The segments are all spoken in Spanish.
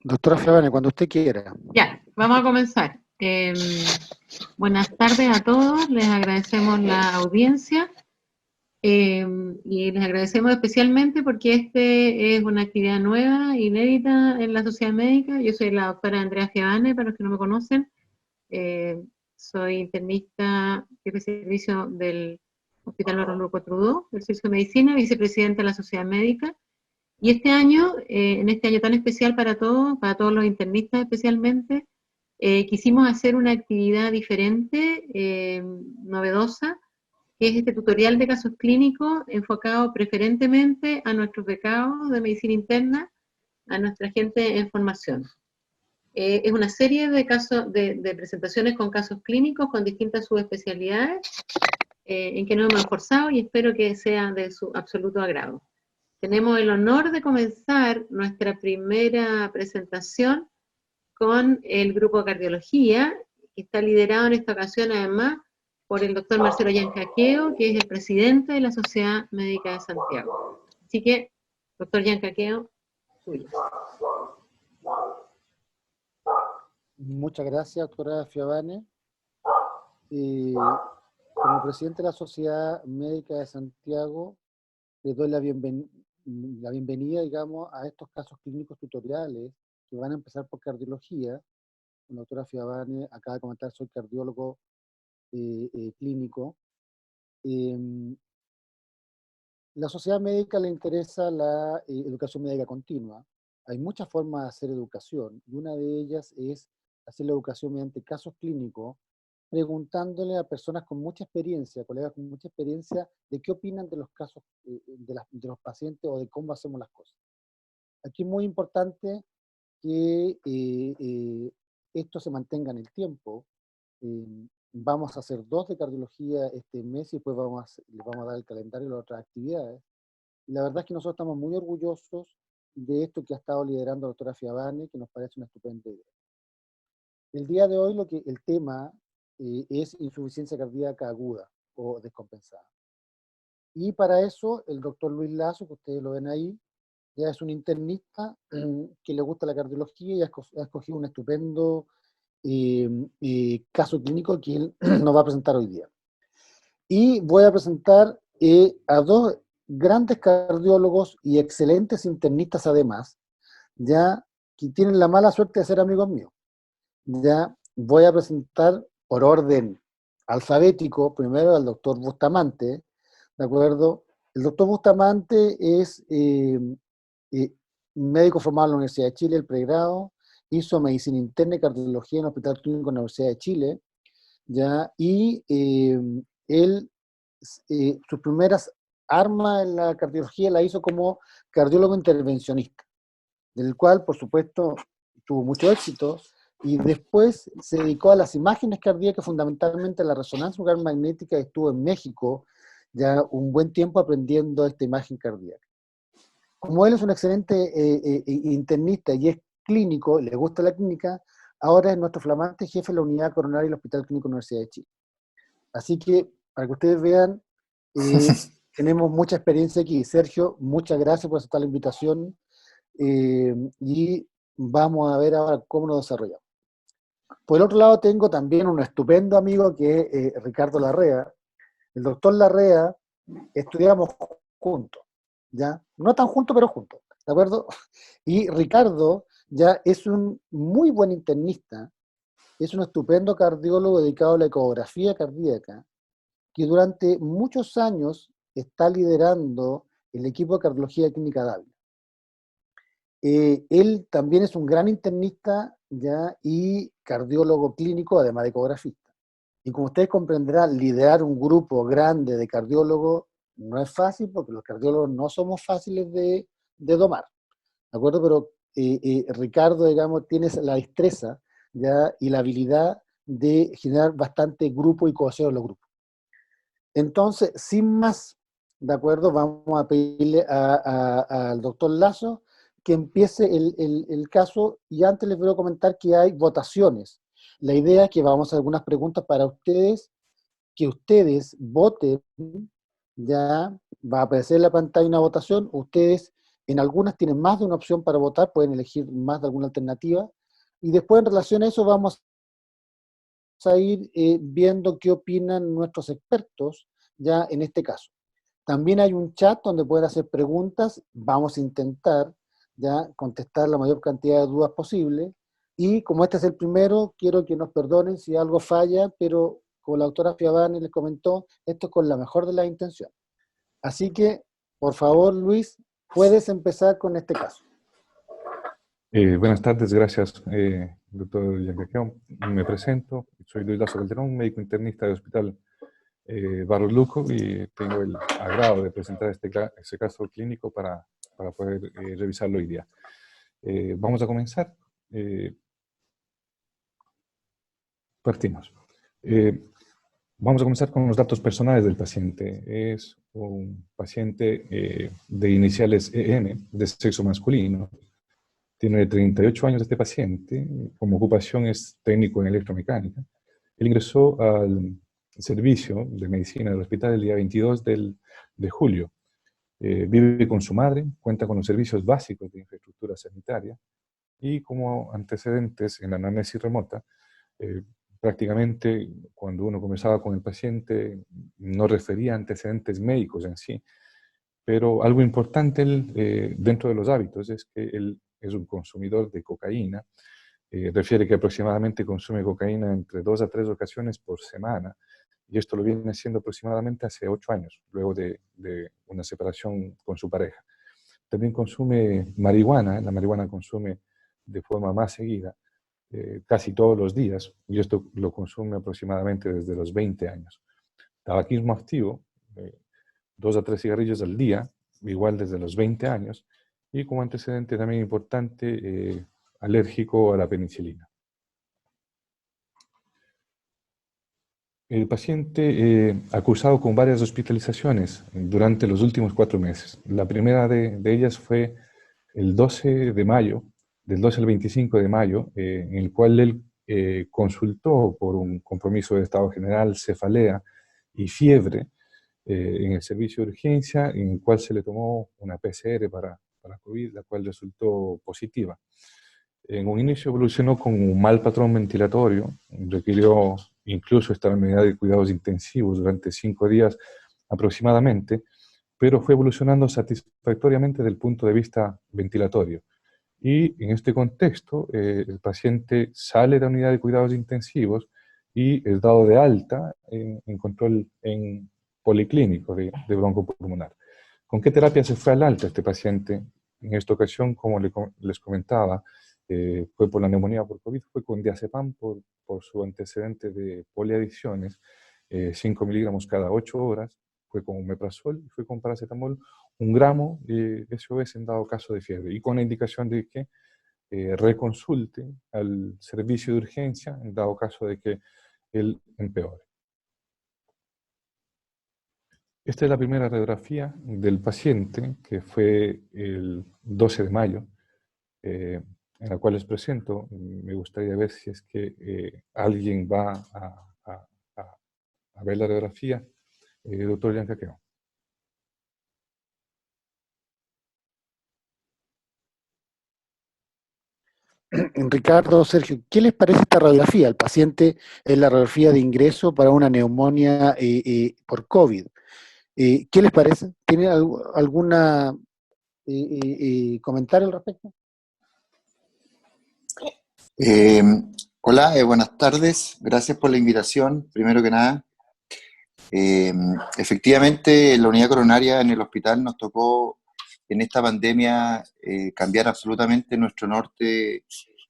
Doctora Fiavane, cuando usted quiera. Ya, vamos a comenzar. Buenas tardes a todos, les agradecemos la audiencia y les agradecemos especialmente porque este es una actividad nueva, inédita en la sociedad médica. Yo soy la doctora Andrea Fiavane, para los que no me conocen. Eh, Soy internista, jefe de servicio del Hospital Orlando Trudó, del Servicio de Medicina, vicepresidenta de la sociedad médica. Y este año, en este año tan especial para todos los internistas especialmente, quisimos hacer una actividad diferente, novedosa, que es este tutorial de casos clínicos enfocado preferentemente a nuestros becados de medicina interna, a nuestra gente en formación. Es una serie de casos, de presentaciones con casos clínicos con distintas subespecialidades, en que nos hemos esforzado y espero que sea de su absoluto agrado. Tenemos el honor de comenzar nuestra primera presentación con el grupo de cardiología, que está liderado en esta ocasión además por el doctor Marcelo Yancaqueo, que es el presidente de la Sociedad Médica de Santiago. Así que, doctor Yancaqueo, suyo. Muchas gracias, doctora Fiavane. Como presidente de la Sociedad Médica de Santiago, le doy la bienvenida, digamos, a estos casos clínicos tutoriales que van a empezar por cardiología. La doctora Fiavane acaba de comentar, soy cardiólogo clínico. La sociedad médica le interesa la educación médica continua. Hay muchas formas de hacer educación y una de ellas es hacer la educación mediante casos clínicos, preguntándole a personas con mucha experiencia, colegas con mucha experiencia, de qué opinan de los casos de los pacientes o de cómo hacemos las cosas. Aquí es muy importante que esto se mantenga en el tiempo. Eh, Vamos a hacer 2 de cardiología este mes y después les vamos a dar el calendario de las otras actividades. Y la verdad es que nosotros estamos muy orgullosos de esto que ha estado liderando la doctora Fiavane, que nos parece una estupenda idea. El día de hoy el tema es insuficiencia cardíaca aguda o descompensada. Y para eso el doctor Luis Lazo, que ustedes lo ven ahí, ya es un internista que le gusta la cardiología y ha escogido un estupendo caso clínico que él nos va a presentar hoy día. Y voy a presentar a 2 grandes cardiólogos y excelentes internistas además, ya que tienen la mala suerte de ser amigos míos. Ya voy a presentar por orden alfabético primero al doctor Bustamante, ¿de acuerdo? El doctor Bustamante es eh, médico formado en la Universidad de Chile, el pregrado, hizo medicina interna y cardiología en el Hospital Clínico de la Universidad de Chile, ¿ya? Y él, sus primeras armas en la cardiología la hizo como cardiólogo intervencionista, del cual, por supuesto, tuvo mucho éxito, y después se dedicó a las imágenes cardíacas, fundamentalmente a la resonancia magnética, estuvo en México ya un buen tiempo aprendiendo esta imagen cardíaca. Como él es un excelente internista y es clínico, le gusta la clínica, ahora es nuestro flamante jefe de la unidad coronaria del Hospital Clínico de la Universidad de Chile. Así que, para que ustedes vean, tenemos mucha experiencia aquí. Sergio, muchas gracias por aceptar la invitación y vamos a ver ahora cómo nos desarrollamos. Por el otro lado tengo también un estupendo amigo que es Ricardo Larrea. El doctor Larrea estudiamos juntos, ¿ya? No tan juntos, pero juntos, ¿de acuerdo? Y Ricardo ya es un muy buen internista, es un estupendo cardiólogo dedicado a la ecografía cardíaca, que durante muchos años está liderando el equipo de cardiología clínica Dávila. Él también es un gran internista ya y cardiólogo clínico, además de ecografista. Y como ustedes comprenderán, liderar un grupo grande de cardiólogos no es fácil porque los cardiólogos no somos fáciles de domar, ¿de acuerdo? Pero Ricardo, digamos, tiene la destreza ya y la habilidad de generar bastante grupo y cohesión en los grupos. Entonces, sin más, ¿de acuerdo? Vamos a pedirle al doctor Lazo que empiece el caso y antes les voy a comentar que hay votaciones. La idea es que vamos a hacer algunas preguntas para ustedes, que ustedes voten, ya va a aparecer en la pantalla una votación, ustedes En algunas tienen más de una opción para votar, pueden elegir más de alguna alternativa. Y después, en relación a eso, vamos a ir viendo qué opinan nuestros expertos ya en este caso. También hay un chat donde pueden hacer preguntas. Vamos a intentar ya contestar la mayor cantidad de dudas posible. Y como este es el primero, quiero que nos perdonen si algo falla, pero como la autora Fiavani les comentó, esto es con la mejor de las intenciones. Así que, por favor, Luis, puedes empezar con este caso. Buenas tardes, gracias, doctor Yancaqueo. Me presento, soy Luis Lazo Calderón, médico internista del Hospital Barros Luco, y tengo el agrado de presentar este caso clínico para poder revisarlo hoy día. Vamos a comenzar. Partimos. Vamos a comenzar con los datos personales del paciente. Es un paciente de iniciales EM, de sexo masculino. Tiene 38 años este paciente, como ocupación es técnico en electromecánica. Él ingresó al servicio de medicina del hospital el día 22 de julio. Vive con su madre, cuenta con los servicios básicos de infraestructura sanitaria y como antecedentes en la anamnesis remota, prácticamente cuando uno conversaba con el paciente no refería antecedentes médicos en sí, pero algo importante dentro de los hábitos es que él es un consumidor de cocaína. Refiere que aproximadamente consume cocaína entre 2 a 3 ocasiones por semana, y esto lo viene haciendo aproximadamente hace 8 años, luego de una separación con su pareja. También consume marihuana. La marihuana consume de forma más seguida, casi todos los días, y esto lo consume aproximadamente desde los 20 años. Tabaquismo activo, 2 a 3 cigarrillos al día, igual desde los 20 años, y como antecedente también importante, alérgico a la penicilina. El paciente acusado con varias hospitalizaciones durante los últimos 4 meses. La primera de ellas fue el 12 de mayo, del 12 al 25 de mayo, en el cual él consultó por un compromiso de estado general, cefalea y fiebre en el servicio de urgencia, en el cual se le tomó una PCR para COVID, la cual resultó positiva. En un inicio evolucionó con un mal patrón ventilatorio, requirió incluso estar en unidad de cuidados intensivos durante 5 días aproximadamente, pero fue evolucionando satisfactoriamente desde el punto de vista ventilatorio. Y en este contexto, el paciente sale de la unidad de cuidados intensivos y es dado de alta en control en policlínico de broncopulmonar. ¿Con qué terapia se fue al alta este paciente? En esta ocasión, como les comentaba, fue por la neumonía por COVID, fue con diazepam por su antecedente de poliadicciones, 5 miligramos cada 8 horas, fue con omeprazol y fue con paracetamol 1 gramo SOS en dado caso de fiebre, y con la indicación de que reconsulte al servicio de urgencia en dado caso de que él empeore. Esta es la primera radiografía del paciente, que fue el 12 de mayo, en la cual les presento. Me gustaría ver si es que alguien va a ver la radiografía. Doctor Yancaqueo. Ricardo, Sergio, ¿qué les parece esta radiografía? El paciente es la radiografía de ingreso para una neumonía por COVID. ¿Qué les parece? ¿Tiene alguna comentario al respecto? Hola, buenas tardes. Gracias por la invitación, primero que nada. Efectivamente, en la unidad coronaria en el hospital nos tocó en esta pandemia cambiar absolutamente nuestro norte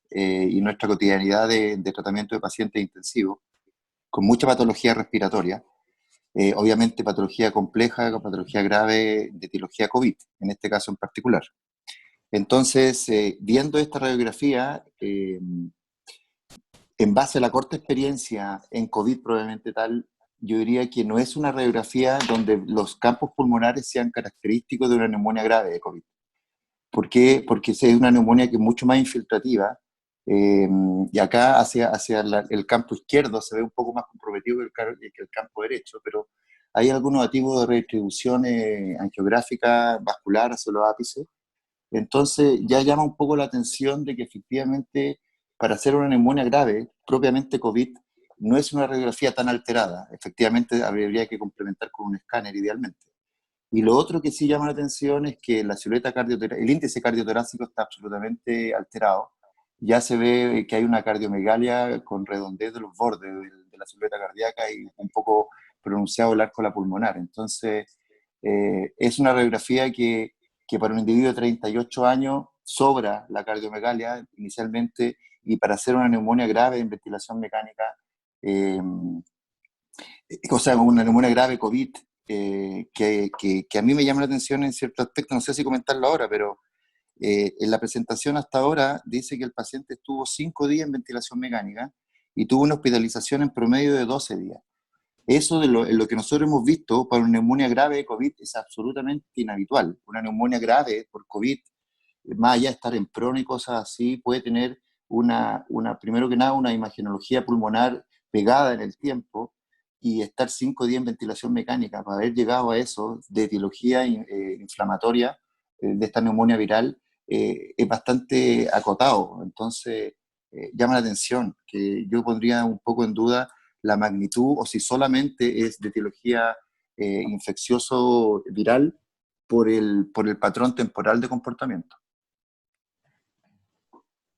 y nuestra cotidianidad de tratamiento de pacientes intensivos, con mucha patología respiratoria, obviamente patología compleja, patología grave de etiología COVID, en este caso en particular. Entonces, viendo esta radiografía, en base a la corta experiencia en COVID probablemente tal, yo diría que no es una radiografía donde los campos pulmonares sean característicos de una neumonía grave de COVID. ¿Por qué? Porque es una neumonía que es mucho más infiltrativa, y acá hacia el campo izquierdo se ve un poco más comprometido que el campo derecho, pero hay algunos atisbos de redistribución angiográfica vascular hacia los ápices, Entonces ya llama un poco la atención de que efectivamente para hacer una neumonía grave, propiamente COVID, no es una radiografía tan alterada. Efectivamente habría que complementar con un escáner idealmente. Y lo otro que sí llama la atención es que la silueta el índice cardiotorácico está absolutamente alterado. Ya se ve que hay una cardiomegalia con redondez de los bordes de la silueta cardíaca y un poco pronunciado el arco de la pulmonar. Entonces, es una radiografía que para un individuo de 38 años sobra la cardiomegalia inicialmente, y para hacer una neumonía grave en ventilación mecánica, o sea, una neumonía grave COVID, que a mí me llama la atención en cierto aspecto, no sé si comentarlo ahora, pero en la presentación hasta ahora dice que el paciente estuvo 5 días en ventilación mecánica y tuvo una hospitalización en promedio de 12 días. Eso de lo que nosotros hemos visto para una neumonía grave de COVID es absolutamente inhabitual. Una neumonía grave por COVID, más allá de estar en prono y cosas así, puede tener primero que nada, una imagenología pulmonar pegada en el tiempo, y estar 5 días en ventilación mecánica para haber llegado a eso de etiología inflamatoria de esta neumonía viral es bastante acotado. Entonces, llama la atención, que yo pondría un poco en duda la magnitud o si solamente es de etiología infeccioso viral por el patrón temporal de comportamiento.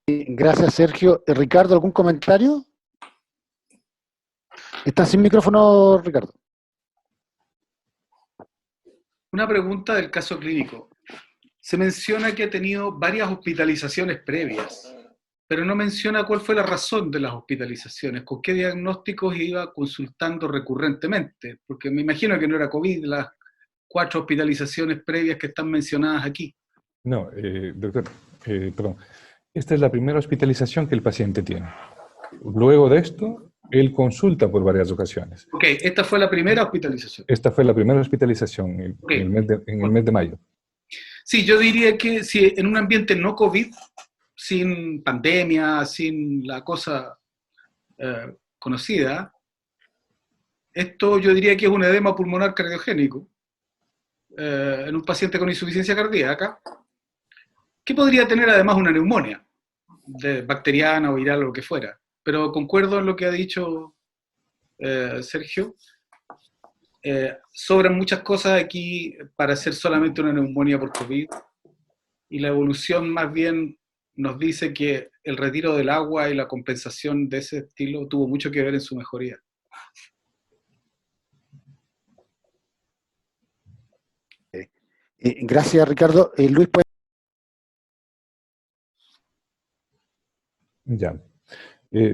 Gracias, Sergio. Ricardo, ¿algún comentario? Está sin micrófono, Ricardo. Una pregunta del caso clínico. Se menciona que ha tenido varias hospitalizaciones previas, pero no menciona cuál fue la razón de las hospitalizaciones, con qué diagnósticos iba consultando recurrentemente, porque me imagino que no era COVID las 4 hospitalizaciones previas que están mencionadas aquí. No, doctor, perdón. Esta es la primera hospitalización que el paciente tiene. Luego de esto, él consulta por varias ocasiones. Ok, esta fue la primera hospitalización. Esta fue la primera hospitalización Okay. en el mes de mayo. Sí, yo diría que si en un ambiente no COVID, sin pandemia, sin la cosa conocida, esto yo diría que es un edema pulmonar cardiogénico en un paciente con insuficiencia cardíaca, que podría tener además una neumonía, bacteriana o viral o lo que fuera. Pero concuerdo en lo que ha dicho Sergio. Sobran muchas cosas aquí para hacer solamente una neumonía por COVID, y la evolución más bien nos dice que el retiro del agua y la compensación de ese estilo tuvo mucho que ver en su mejoría. Gracias, Ricardo. Luis, ¿puede? Ya.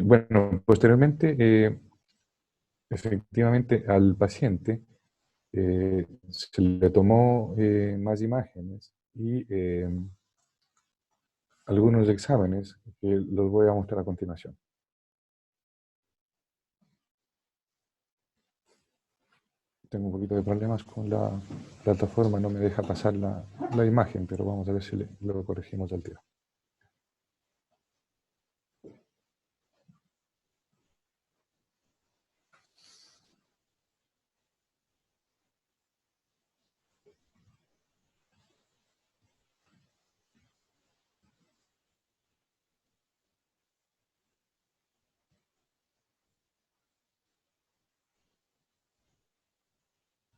Bueno, posteriormente, efectivamente, al paciente se le tomó más imágenes y algunos exámenes que los voy a mostrar a continuación. Tengo un poquito de problemas con la plataforma, no me deja pasar la imagen, pero vamos a ver si lo corregimos al tiro.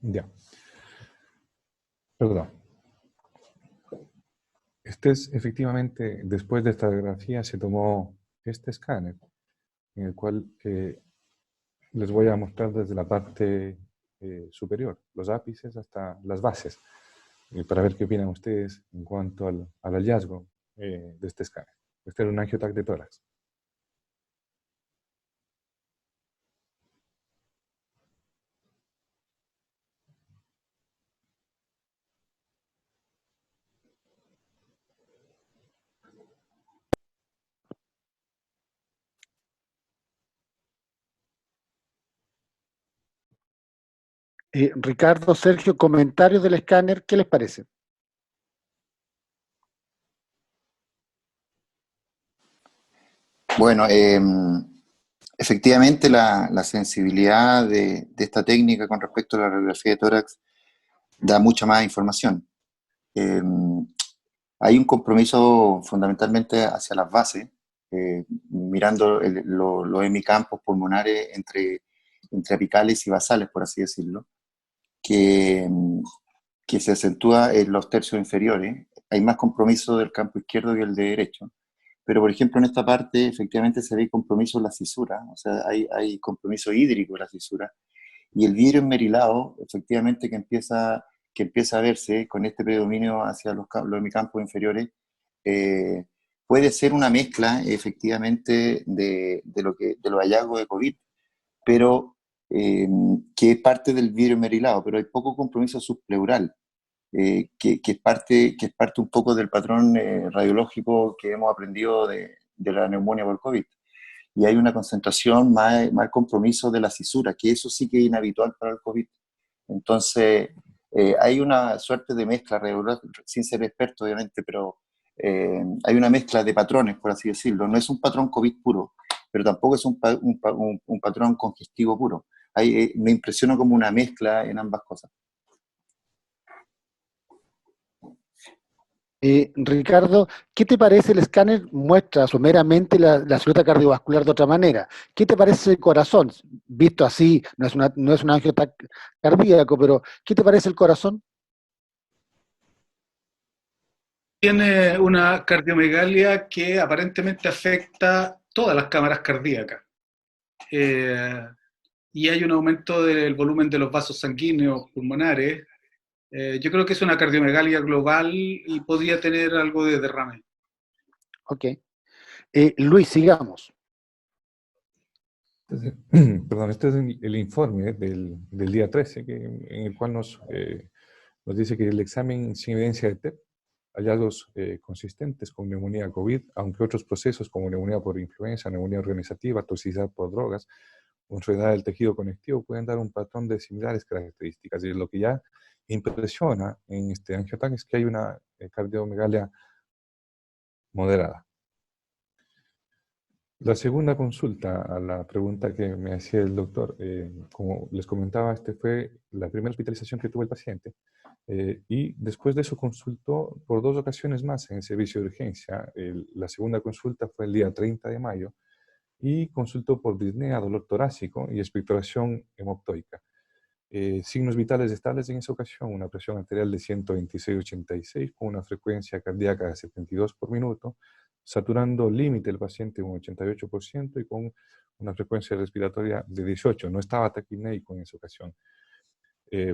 Ya. Perdón. Este es efectivamente, después de esta radiografía se tomó este escáner, en el cual les voy a mostrar desde la parte superior, los ápices hasta las bases, para ver qué opinan ustedes en cuanto al hallazgo de este escáner. Este era un angiotac de tórax. Ricardo, Sergio, comentarios del escáner, ¿qué les parece? Bueno, efectivamente la sensibilidad de esta técnica con respecto a la radiografía de tórax da mucha más información. Hay un compromiso fundamentalmente hacia las bases, mirando los hemicampos pulmonares entre apicales y basales, por así decirlo, que, que se acentúa en los tercios inferiores. Hay más compromiso del campo izquierdo que el de derecho. Pero, por ejemplo, en esta parte, efectivamente, se ve compromiso en la fisura, o sea, hay compromiso hídrico en la fisura, y el vidrio enmerilado, efectivamente, que empieza a verse con este predominio hacia los hemicampos inferiores, eh, puede ser una mezcla, efectivamente, de los hallazgos de COVID, pero que es parte del vidrio enmerilado, pero hay poco compromiso subpleural. Que es parte un poco del patrón radiológico que hemos aprendido de la neumonía por COVID. Y hay una concentración más compromiso de la cisura, que eso sí que es inhabitual para el COVID. Entonces, hay una suerte de mezcla, sin ser experto obviamente, pero hay una mezcla de patrones, por así decirlo. No es un patrón COVID puro, pero tampoco es un patrón congestivo puro. Me impresiona como una mezcla en ambas cosas. Ricardo, ¿qué te parece el escáner? Muestra someramente la silueta cardiovascular de otra manera. ¿Qué te parece el corazón? Visto así, no es un angiotac cardíaco, pero ¿qué te parece el corazón? Tiene una cardiomegalia que aparentemente afecta todas las cámaras cardíacas. Y hay un aumento del volumen de los vasos sanguíneos pulmonares. Yo creo que es una cardiomegalia global y podría tener algo de derrame. Ok. Luis, sigamos. Entonces, perdón, este es el informe del día 13, en el cual nos dice que el examen sin evidencia de TEP, hallazgos consistentes con neumonía COVID, aunque otros procesos como neumonía por influenza, neumonía organizativa, toxicidad por drogas, o enfermedad del tejido conectivo pueden dar un patrón de similares características. Y lo que ya impresiona en este angiotac es que hay una cardiomegalia moderada. La segunda consulta a la pregunta que me hacía el doctor, como les comentaba, fue la primera hospitalización que tuvo el paciente, y después de eso consultó por 2 ocasiones más en el servicio de urgencia. La segunda consulta fue el día 30 de mayo y consultó por disnea, dolor torácico y expectoración hemoptoica. Signos vitales estables en esa ocasión: una presión arterial de 126/86 con una frecuencia cardíaca de 72 por minuto, saturando límite el paciente un 88% y con una frecuencia respiratoria de 18. No estaba taquipnéico en esa ocasión.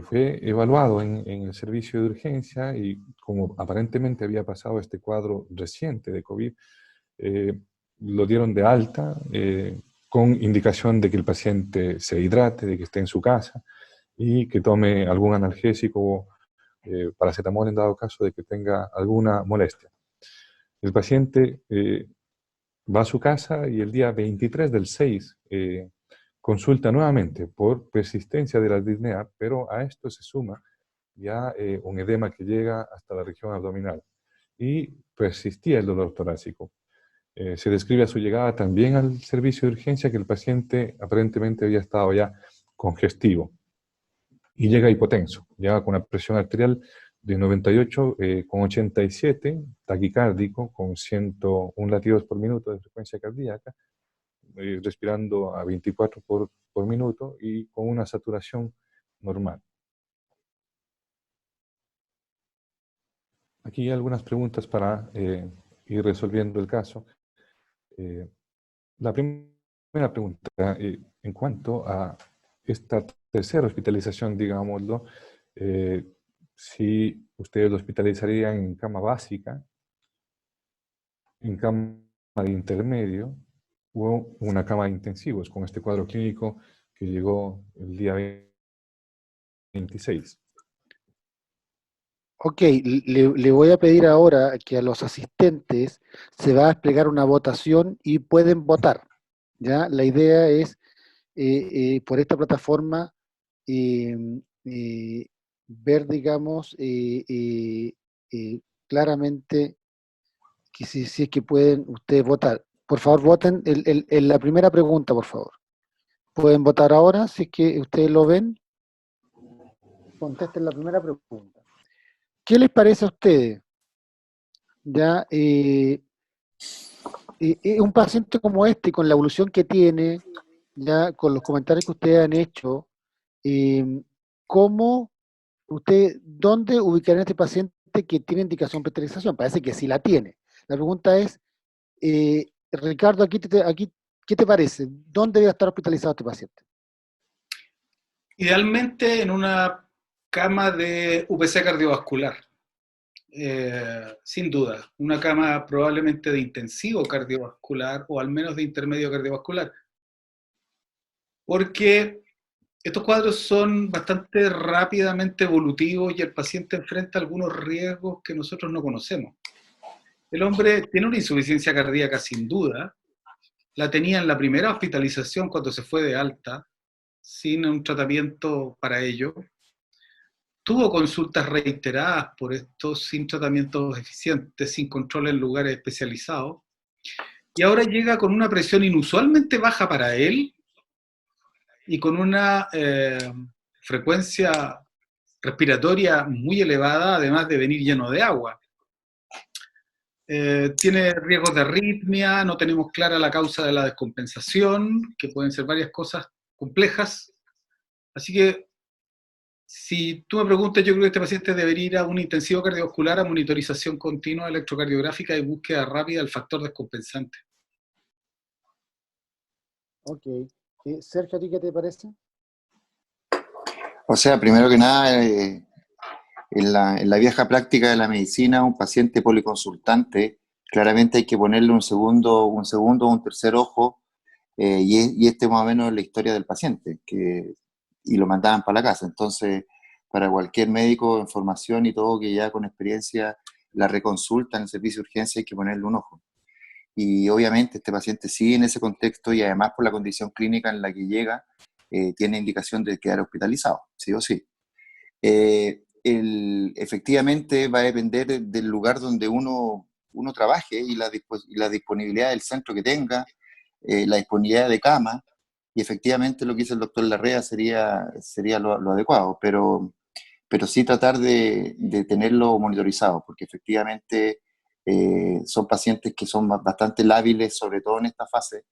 Fue evaluado en el servicio de urgencia y como aparentemente había pasado este cuadro reciente de COVID, lo dieron de alta con indicación de que el paciente se hidrate, de que esté en su casa y que tome algún analgésico, paracetamol en dado caso de que tenga alguna molestia. El paciente va a su casa y el día 23 del 6 consulta nuevamente por persistencia de la disnea, pero a esto se suma ya un edema que llega hasta la región abdominal y persistía el dolor torácico. Se describe a su llegada también al servicio de urgencia que el paciente aparentemente había estado ya congestivo y llega hipotenso, llega con una presión arterial de 98/87, taquicárdico con 101 latidos por minuto de frecuencia cardíaca, respirando a 24 por minuto y con una saturación normal. Aquí hay algunas preguntas para ir resolviendo el caso. La primera pregunta, en cuanto a esta tercera hospitalización, digámoslo, si ustedes lo hospitalizarían en cama básica, en cama de intermedio o una cama de intensivos, con este cuadro clínico que llegó el día 26. Ok, le voy a pedir ahora que a los asistentes se va a desplegar una votación y pueden votar. ¿Ya? La idea es, por esta plataforma, ver, digamos, claramente que si es que pueden ustedes votar. Por favor, voten en la primera pregunta, por favor. ¿Pueden votar ahora si es que ustedes lo ven? Contesten la primera pregunta. ¿Qué les parece a ustedes? ya, un paciente como este, con la evolución que tiene, ya, con los comentarios que ustedes han hecho, ¿cómo dónde ubicarían a este paciente que tiene indicación de hospitalización? Parece que sí la tiene. La pregunta es, Ricardo, aquí, ¿qué te parece? ¿Dónde debe estar hospitalizado este paciente? Idealmente en una cama de UPC cardiovascular, sin duda. Una cama probablemente de intensivo cardiovascular o al menos de intermedio cardiovascular. Porque estos cuadros son bastante rápidamente evolutivos y el paciente enfrenta algunos riesgos que nosotros no conocemos. El hombre tiene una insuficiencia cardíaca sin duda, la tenía en la primera hospitalización cuando se fue de alta, sin un tratamiento para ello. Tuvo consultas reiteradas por esto, sin tratamientos eficientes, sin control en lugares especializados, y ahora llega con una presión inusualmente baja para él y con una frecuencia respiratoria muy elevada, además de venir lleno de agua. Tiene riesgos de arritmia, no tenemos clara la causa de la descompensación, que pueden ser varias cosas complejas. Así que, si tú me preguntas, yo creo que este paciente debería ir a un intensivo cardiovascular a monitorización continua electrocardiográfica y búsqueda rápida del factor descompensante. Ok. Sergio, ¿a ti qué te parece? O sea, primero que nada, en la vieja práctica de la medicina, un paciente policonsultante, claramente hay que ponerle un segundo o un tercer ojo, y este más o menos es la historia del paciente, y lo mandaban para la casa. Entonces, para cualquier médico en formación y todo que ya con experiencia la reconsulta en el servicio de urgencia, hay que ponerle un ojo. Y obviamente este paciente sí en ese contexto, y además por la condición clínica en la que llega, tiene indicación de quedar hospitalizado, sí o sí. Efectivamente va a depender del lugar donde uno trabaje y la disponibilidad del centro que tenga, la disponibilidad de cama, y efectivamente lo que dice el doctor Larrea sería lo adecuado, pero sí tratar de tenerlo monitorizado, porque efectivamente son pacientes que son bastante lábiles, sobre todo en esta fase,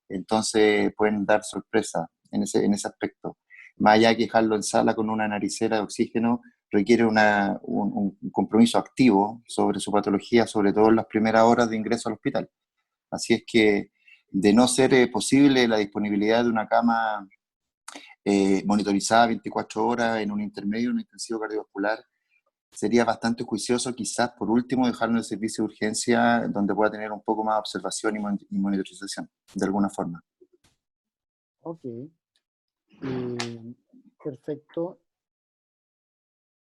entonces pueden dar sorpresa en ese aspecto. Más allá de que dejarlo en sala con una naricera de oxígeno, requiere un compromiso activo sobre su patología, sobre todo en las primeras horas de ingreso al hospital. Así es que, de no ser posible la disponibilidad de una cama monitorizada 24 horas en un intermedio, en un intensivo cardiovascular, sería bastante juicioso quizás por último dejarlo en el servicio de urgencia, donde pueda tener un poco más de observación y monitorización, de alguna forma. Ok. Perfecto.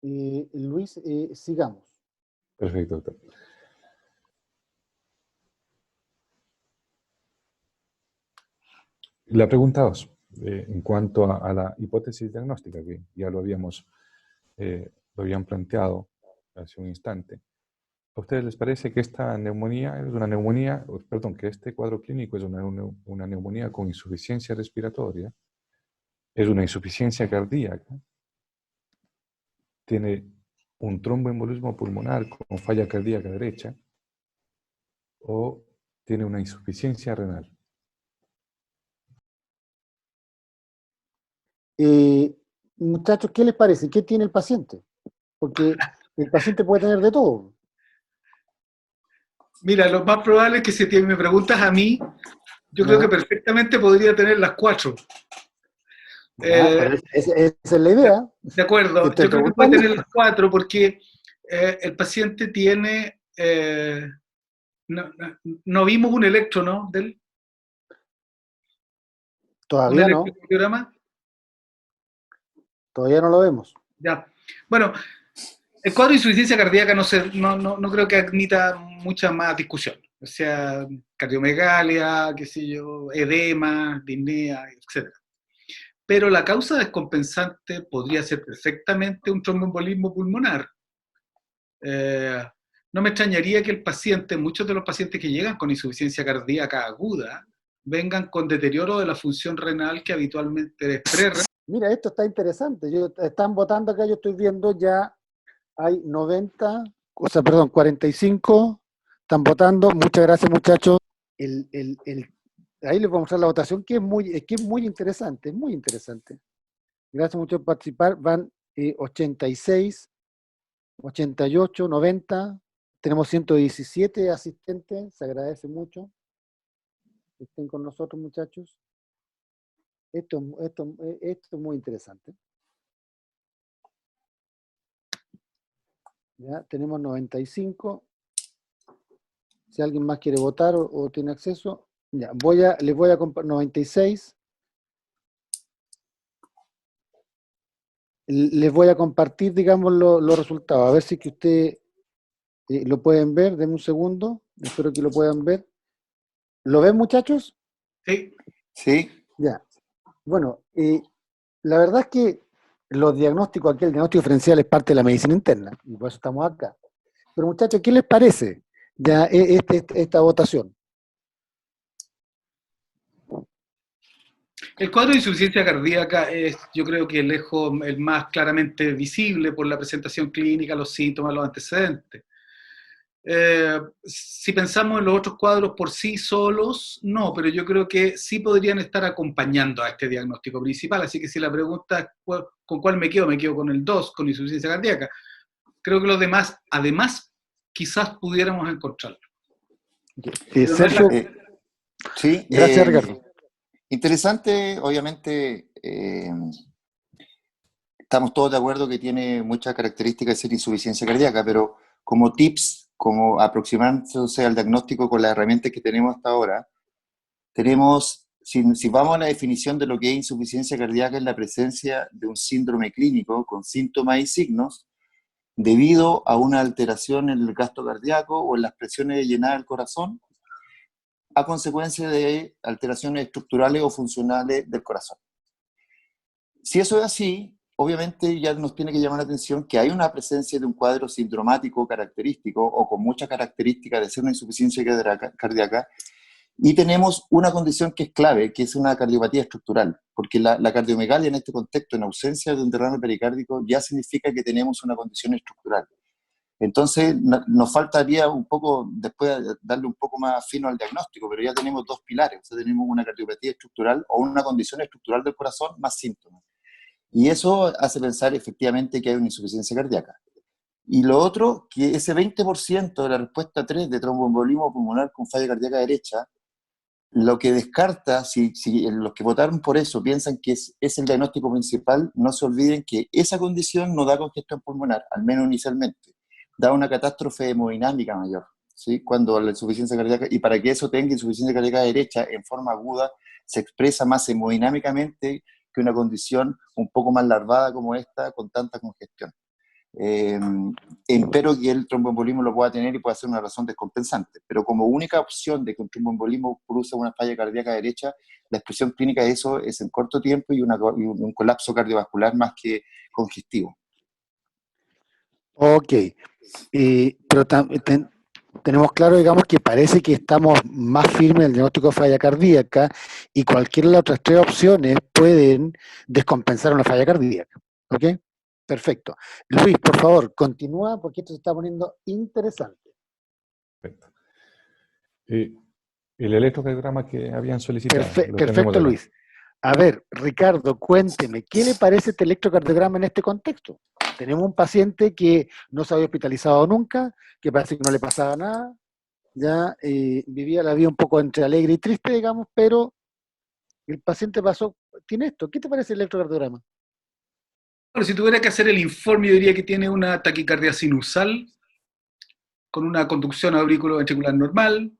Luis, sigamos. Perfecto, doctor. La pregunta 2, en cuanto a la hipótesis diagnóstica, que ya lo habían planteado hace un instante. ¿A ustedes les parece que esta neumonía es una neumonía, perdón, que este cuadro clínico es una neumonía con insuficiencia respiratoria? ¿Es una insuficiencia cardíaca? ¿Tiene un tromboembolismo pulmonar con falla cardíaca derecha? ¿O tiene una insuficiencia renal? Muchachos, ¿qué les parece? ¿Qué tiene el paciente? Porque el paciente puede tener de todo. Mira, lo más probable es que si me preguntas a mí, yo creo que perfectamente podría tener las 4. Pero esa es la idea. De acuerdo, yo creo que puede tener las 4 porque el paciente tiene... no vimos un electro, ¿no? ¿Del? Todavía ¿Un no. electrocardiograma? Todavía no lo vemos. Ya. Bueno, el cuadro de insuficiencia cardíaca no creo que admita mucha más discusión. O sea, cardiomegalia, qué sé yo, edema, disnea, etc. Pero la causa descompensante podría ser perfectamente un tromboembolismo pulmonar. No me extrañaría que muchos de los pacientes que llegan con insuficiencia cardíaca aguda, vengan con deterioro de la función renal que habitualmente es pre-renal. Mira, esto está interesante. Están votando acá, yo estoy viendo ya hay 45 Están votando. Muchas gracias, muchachos. Ahí les voy a mostrar la votación, que es muy interesante, es muy interesante. Gracias mucho por participar. Van 86, 88, 90. Tenemos 117 asistentes. Se agradece mucho que estén con nosotros, muchachos. Esto es muy interesante. Ya tenemos 95. Si alguien más quiere votar o tiene acceso, ya, les voy a compartir 96. Les voy a compartir, digamos, los resultados. A ver si que ustedes lo pueden ver. Denme un segundo. Espero que lo puedan ver. ¿Lo ven, muchachos? Sí. Sí. Ya. Bueno, la verdad es que los diagnósticos aquí, el diagnóstico diferencial es parte de la medicina interna, y por eso estamos acá. Pero muchachos, ¿qué les parece ya esta votación? El cuadro de insuficiencia cardíaca es, yo creo que el más claramente visible por la presentación clínica, los síntomas, los antecedentes. Si pensamos en los otros cuadros por sí solos, no, pero yo creo que sí podrían estar acompañando a este diagnóstico principal. Así que si la pregunta es ¿con cuál me quedo con el 2, con insuficiencia cardíaca. Creo que los demás, además, quizás pudiéramos encontrarlo. Sergio, sí, gracias, Ricardo. Interesante, obviamente, estamos todos de acuerdo que tiene muchas características de ser insuficiencia cardíaca, pero como tips, como aproximándose al diagnóstico con las herramientas que tenemos hasta ahora, si vamos a la definición de lo que es insuficiencia cardíaca, es la presencia de un síndrome clínico con síntomas y signos debido a una alteración en el gasto cardíaco o en las presiones de llenada del corazón a consecuencia de alteraciones estructurales o funcionales del corazón. Si eso es así, obviamente ya nos tiene que llamar la atención que hay una presencia de un cuadro sindromático característico o con muchas características de ser una insuficiencia cardíaca, y tenemos una condición que es clave, que es una cardiopatía estructural, porque la cardiomegalia en este contexto, en ausencia de un derrame pericárdico, ya significa que tenemos una condición estructural. Entonces, nos faltaría un poco, después darle un poco más fino al diagnóstico, pero ya tenemos dos pilares, o sea, tenemos una cardiopatía estructural o una condición estructural del corazón más síntomas. Y eso hace pensar efectivamente que hay una insuficiencia cardíaca. Y lo otro, que ese 20% de la respuesta 3 de tromboembolismo pulmonar con falla cardíaca derecha, lo que descarta, si los que votaron por eso piensan que es el diagnóstico principal, no se olviden que esa condición no da congestión pulmonar, al menos inicialmente. Da una catástrofe hemodinámica mayor, ¿sí? Cuando la insuficiencia cardíaca, y para que eso tenga insuficiencia cardíaca derecha en forma aguda, se expresa más hemodinámicamente que una condición un poco más larvada como esta, con tanta congestión. Espero que el tromboembolismo lo pueda tener y pueda ser una razón descompensante, pero como única opción de que un tromboembolismo produzca una falla cardíaca derecha, la expresión clínica de eso es en corto tiempo y un colapso cardiovascular más que congestivo. Ok, pero tenemos claro, digamos, que parece que estamos más firmes en el diagnóstico de falla cardíaca y cualquiera de las otras tres opciones pueden descompensar una falla cardíaca. ¿Ok? Perfecto. Luis, por favor, continúa porque esto se está poniendo interesante. Perfecto. El electrocardiograma que habían solicitado. Perfecto, Luis. A ver, Ricardo, cuénteme, ¿qué le parece este electrocardiograma en este contexto? Tenemos un paciente que no se había hospitalizado nunca, que parece que no le pasaba nada, ya vivía la vida un poco entre alegre y triste, digamos, pero el paciente tiene esto. ¿Qué te parece el electrocardiograma? Bueno, si tuviera que hacer el informe, yo diría que tiene una taquicardia sinusal, con una conducción auriculoventricular normal,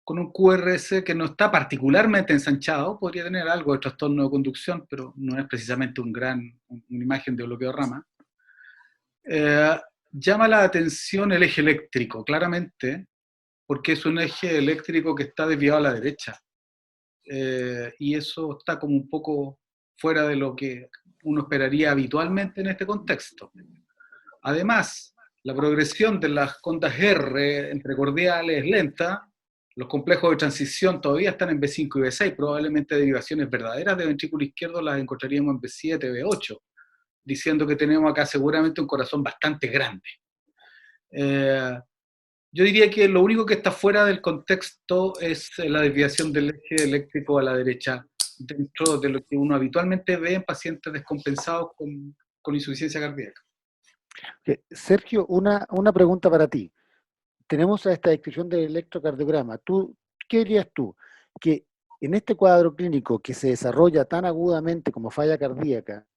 con un QRS que no está particularmente ensanchado, podría tener algo de trastorno de conducción, pero no es precisamente una imagen de bloqueo de rama. Llama la atención el eje eléctrico, claramente, porque es un eje eléctrico que está desviado a la derecha. Y eso está como un poco fuera de lo que uno esperaría habitualmente en este contexto. Además, la progresión de las ondas R entre cordiales es lenta, los complejos de transición todavía están en B5 y B6, probablemente derivaciones verdaderas de ventrículo izquierdo las encontraríamos en B7, B8, diciendo que tenemos acá seguramente un corazón bastante grande. Yo diría que lo único que está fuera del contexto es la desviación del eje eléctrico a la derecha, dentro de lo que uno habitualmente ve en pacientes descompensados con insuficiencia cardíaca. Sergio, una pregunta para ti. Tenemos a esta descripción del electrocardiograma. ¿Qué dirías tú? Que en este cuadro clínico que se desarrolla tan agudamente como falla cardíaca,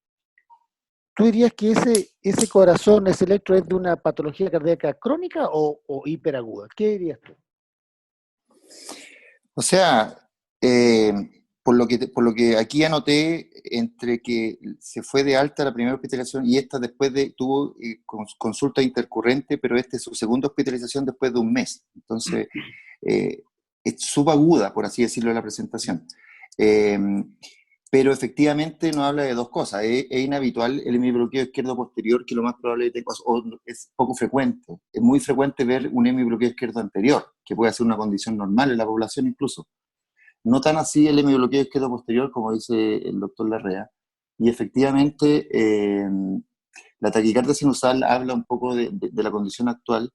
¿tú dirías que ese corazón, ese electro es de una patología cardíaca crónica o hiperaguda? ¿Qué dirías tú? O sea, por lo que aquí anoté, entre que se fue de alta la primera hospitalización y esta después tuvo consulta intercurrente, pero esta es su segunda hospitalización después de un mes. Entonces, es subaguda, por así decirlo, la presentación. Pero efectivamente nos habla de dos cosas. Es inhabitual el hemibloqueo izquierdo posterior, que lo más probable es poco frecuente. Es muy frecuente ver un hemibloqueo izquierdo anterior, que puede ser una condición normal en la población incluso. No tan así el hemibloqueo izquierdo posterior, como dice el doctor Larrea. Y efectivamente, la taquicardia sinusal habla un poco de la condición actual,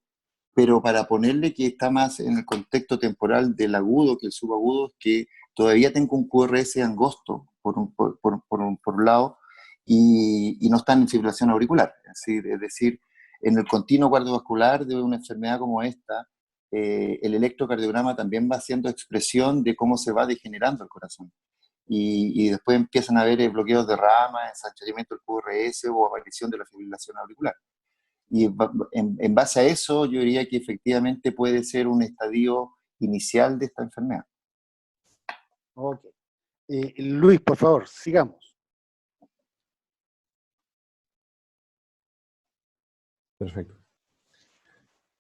pero para ponerle que está más en el contexto temporal del agudo que el subagudo, que todavía tengo un QRS angosto por un lado y no está en fibrilación auricular. Es decir, en el continuo cardiovascular de una enfermedad como esta, el electrocardiograma también va haciendo expresión de cómo se va degenerando el corazón. Y después empiezan a haber bloqueos de rama, ensanchamiento del QRS o aparición de la fibrilación auricular. Y en base a eso, yo diría que efectivamente puede ser un estadio inicial de esta enfermedad. Ok. Luis, por favor, sigamos. Perfecto.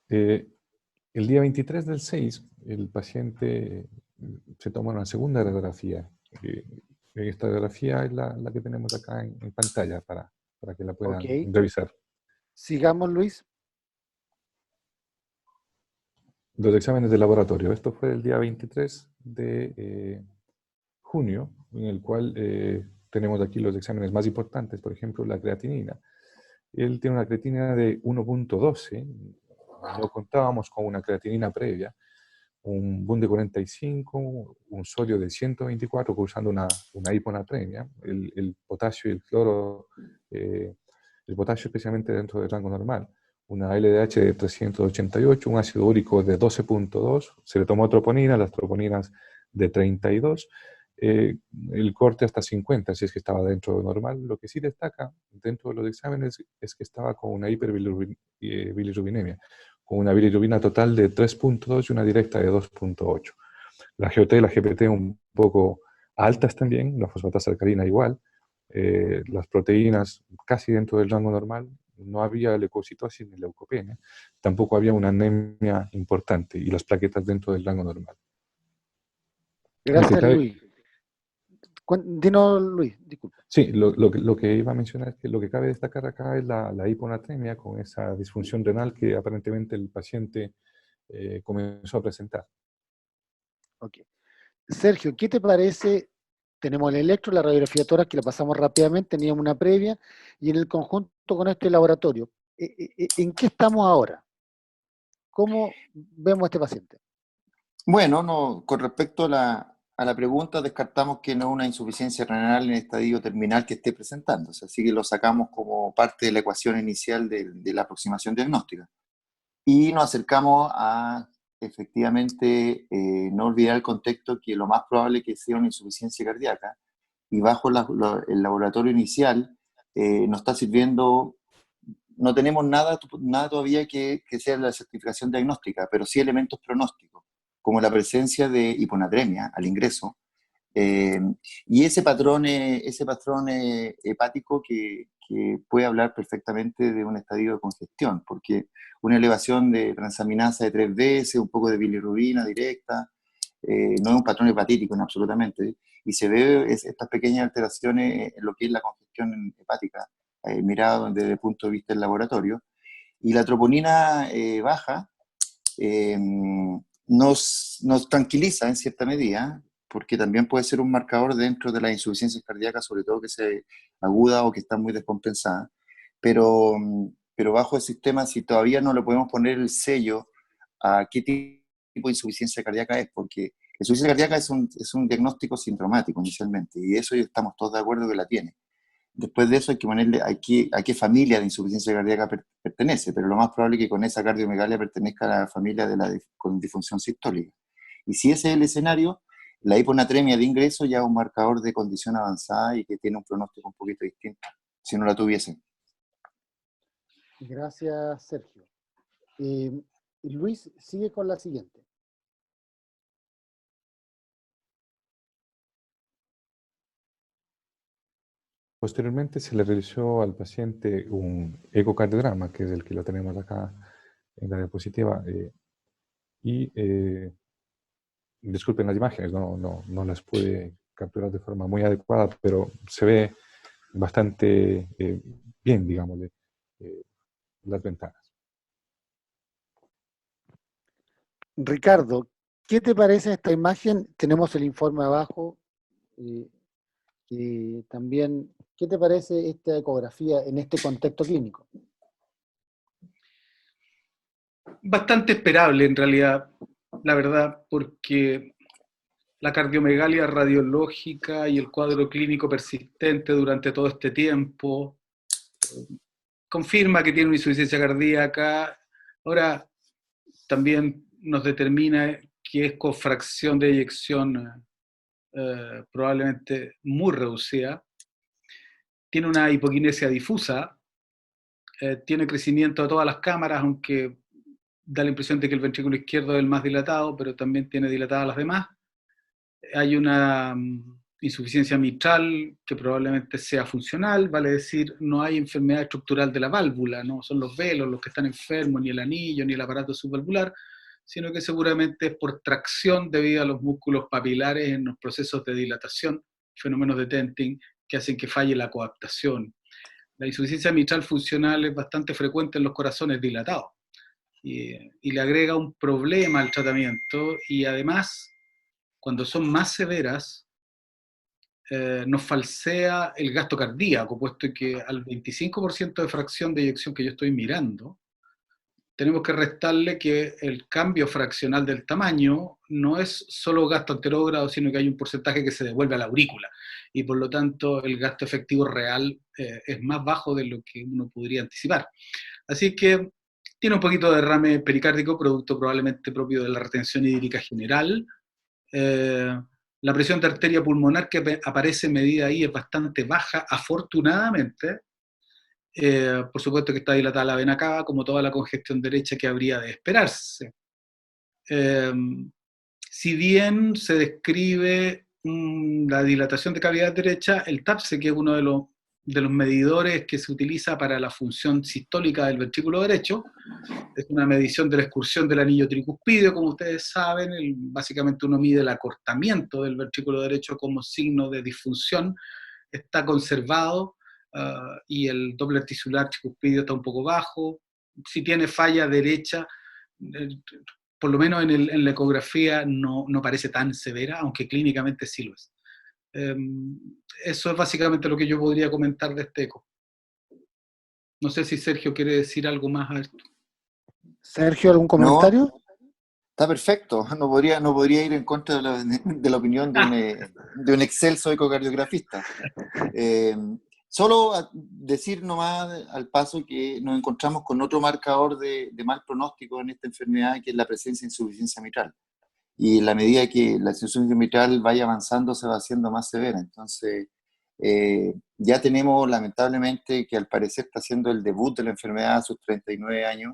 El día 23 del 6, el paciente se toma una segunda radiografía. Esta radiografía es la que tenemos acá en pantalla para que la puedan revisar. Sigamos, Luis. Los exámenes de laboratorio. Esto fue el día 23 de junio, en el cual tenemos aquí los exámenes más importantes, por ejemplo, la creatinina. Él tiene una creatinina de 1.12, no contábamos con una creatinina previa, un BUN de 45, un sodio de 124 causando una hiponatremia, el potasio y el cloro, el potasio especialmente dentro del rango normal, una LDH de 388, un ácido úrico de 12.2, se le tomó troponina, las troponinas de 32, el corte hasta 50, si es que estaba dentro de normal. Lo que sí destaca dentro de los exámenes es que estaba con una hiperbilirubinemia, con una bilirrubina total de 3.2 y una directa de 2.8. La GOT y la GPT un poco altas también, la fosfatasa alcalina igual, las proteínas casi dentro del rango normal, no había leucocitosis ni leucopenia, tampoco había una anemia importante y las plaquetas dentro del rango normal. Gracias, Luis. Dinos, Luis, disculpa. Sí, lo que iba a mencionar es que lo que cabe destacar acá es la hiponatremia con esa disfunción renal que aparentemente el paciente comenzó a presentar. Ok. Sergio, ¿qué te parece? Tenemos el electro, la radiografía tórax, que la pasamos rápidamente, teníamos una previa, y en el conjunto con este laboratorio, ¿en qué estamos ahora? ¿Cómo vemos a este paciente? Bueno, no, con respecto a la pregunta, descartamos que no es una insuficiencia renal en estadio terminal que esté presentándose, así que lo sacamos como parte de la ecuación inicial de la aproximación diagnóstica. Y nos acercamos a, efectivamente, no olvidar el contexto que lo más probable es que sea una insuficiencia cardíaca, y bajo el laboratorio inicial nos está sirviendo. No tenemos nada todavía que sea la certificación diagnóstica, pero sí elementos pronósticos, como la presencia de hiponatremia al ingreso, y ese patrón hepático que puede hablar perfectamente de un estadio de congestión, porque una elevación de transaminasa de 3 veces, un poco de bilirrubina directa, no es un patrón hepatítico en absolutamente, y se ve estas pequeñas alteraciones en lo que es la congestión hepática, mirado desde el punto de vista del laboratorio. Y la troponina baja nos tranquiliza en cierta medida, porque también puede ser un marcador dentro de las insuficiencias cardíacas, sobre todo que se aguda o que están muy descompensadas. Pero bajo el sistema, si todavía no le podemos poner el sello a qué tipo de insuficiencia cardíaca es, porque la insuficiencia cardíaca es un diagnóstico sintomático inicialmente, y eso estamos todos de acuerdo que la tiene. Después de eso hay que ponerle a qué familia de insuficiencia cardíaca pertenece, pero lo más probable es que con esa cardiomegalia pertenezca a la familia con disfunción sistólica. Y si ese es el escenario, la hiponatremia de ingreso ya es un marcador de condición avanzada y que tiene un pronóstico un poquito distinto, si no la tuviese. Gracias, Sergio. Luis, sigue con la siguiente. Posteriormente se le realizó al paciente un ecocardiograma, que es el que lo tenemos acá en la diapositiva, disculpen las imágenes, no las pude capturar de forma muy adecuada, pero se ve bastante bien, digamos, las ventanas. Ricardo, ¿qué te parece esta imagen? Tenemos el informe abajo. Y también, ¿qué te parece esta ecografía en este contexto clínico? Bastante esperable en realidad, la verdad, porque la cardiomegalia radiológica y el cuadro clínico persistente durante todo este tiempo confirma que tiene una insuficiencia cardíaca. Ahora también nos determina que es con fracción de eyección probablemente muy reducida. Tiene una hipoquinesia difusa, tiene crecimiento de todas las cámaras, aunque da la impresión de que el ventrículo izquierdo es el más dilatado, pero también tiene dilatadas las demás. Hay una insuficiencia mitral que probablemente sea funcional, vale decir, no hay enfermedad estructural de la válvula, no son los velos los que están enfermos, ni el anillo, ni el aparato subvalvular, sino que seguramente es por tracción debido a los músculos papilares en los procesos de dilatación, fenómenos de tenting, que hacen que falle la coaptación. La insuficiencia mitral funcional es bastante frecuente en los corazones dilatados y le agrega un problema al tratamiento, y además, cuando son más severas, nos falsea el gasto cardíaco, puesto que al 25% de fracción de eyección que yo estoy mirando, tenemos que restarle que el cambio fraccional del tamaño no es solo gasto anterógrado, sino que hay un porcentaje que se devuelve a la aurícula, y por lo tanto el gasto efectivo real es más bajo de lo que uno podría anticipar. Así que tiene un poquito de derrame pericárdico, producto probablemente propio de la retención hídrica general. La presión de arteria pulmonar que aparece medida ahí es bastante baja, afortunadamente. Por supuesto que está dilatada la vena cava, como toda la congestión derecha que habría de esperarse. Si bien se describe la dilatación de cavidad derecha, el TAPSE, que es uno de los medidores que se utiliza para la función sistólica del ventrículo derecho, es una medición de la excursión del anillo tricuspideo, como ustedes saben. Básicamente uno mide el acortamiento del ventrículo derecho como signo de disfunción, está conservado, y el Doppler tisular tricuspideo está un poco bajo. Si tiene falla derecha, por lo menos en la ecografía no parece tan severa, aunque clínicamente sí lo es. Eso es básicamente lo que yo podría comentar de este eco. No sé si Sergio quiere decir algo más a esto. Sergio, ¿algún comentario? No, está perfecto. No podría ir en contra de la opinión de un excelso ecocardiografista. Solo decir nomás al paso que nos encontramos con otro marcador de mal pronóstico en esta enfermedad, que es la presencia de insuficiencia mitral. Y en la medida que la insuficiencia mitral vaya avanzando, se va haciendo más severa. Entonces, ya tenemos lamentablemente que al parecer está haciendo el debut de la enfermedad a sus 39 años.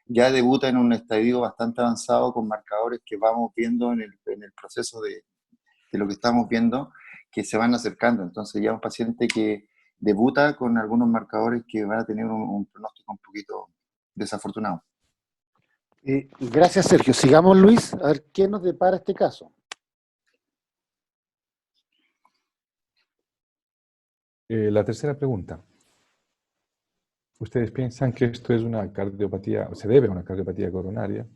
Ya debuta en un estadio bastante avanzado con marcadores que vamos viendo en el proceso de lo que estamos viendo, que se van acercando. Entonces ya un paciente que debuta con algunos marcadores que van a tener un pronóstico un poquito desafortunado. Gracias, Sergio. Sigamos, Luis, a ver qué nos depara este caso. La tercera pregunta. ¿Ustedes piensan que esto es una cardiopatía, o se debe a una cardiopatía coronaria,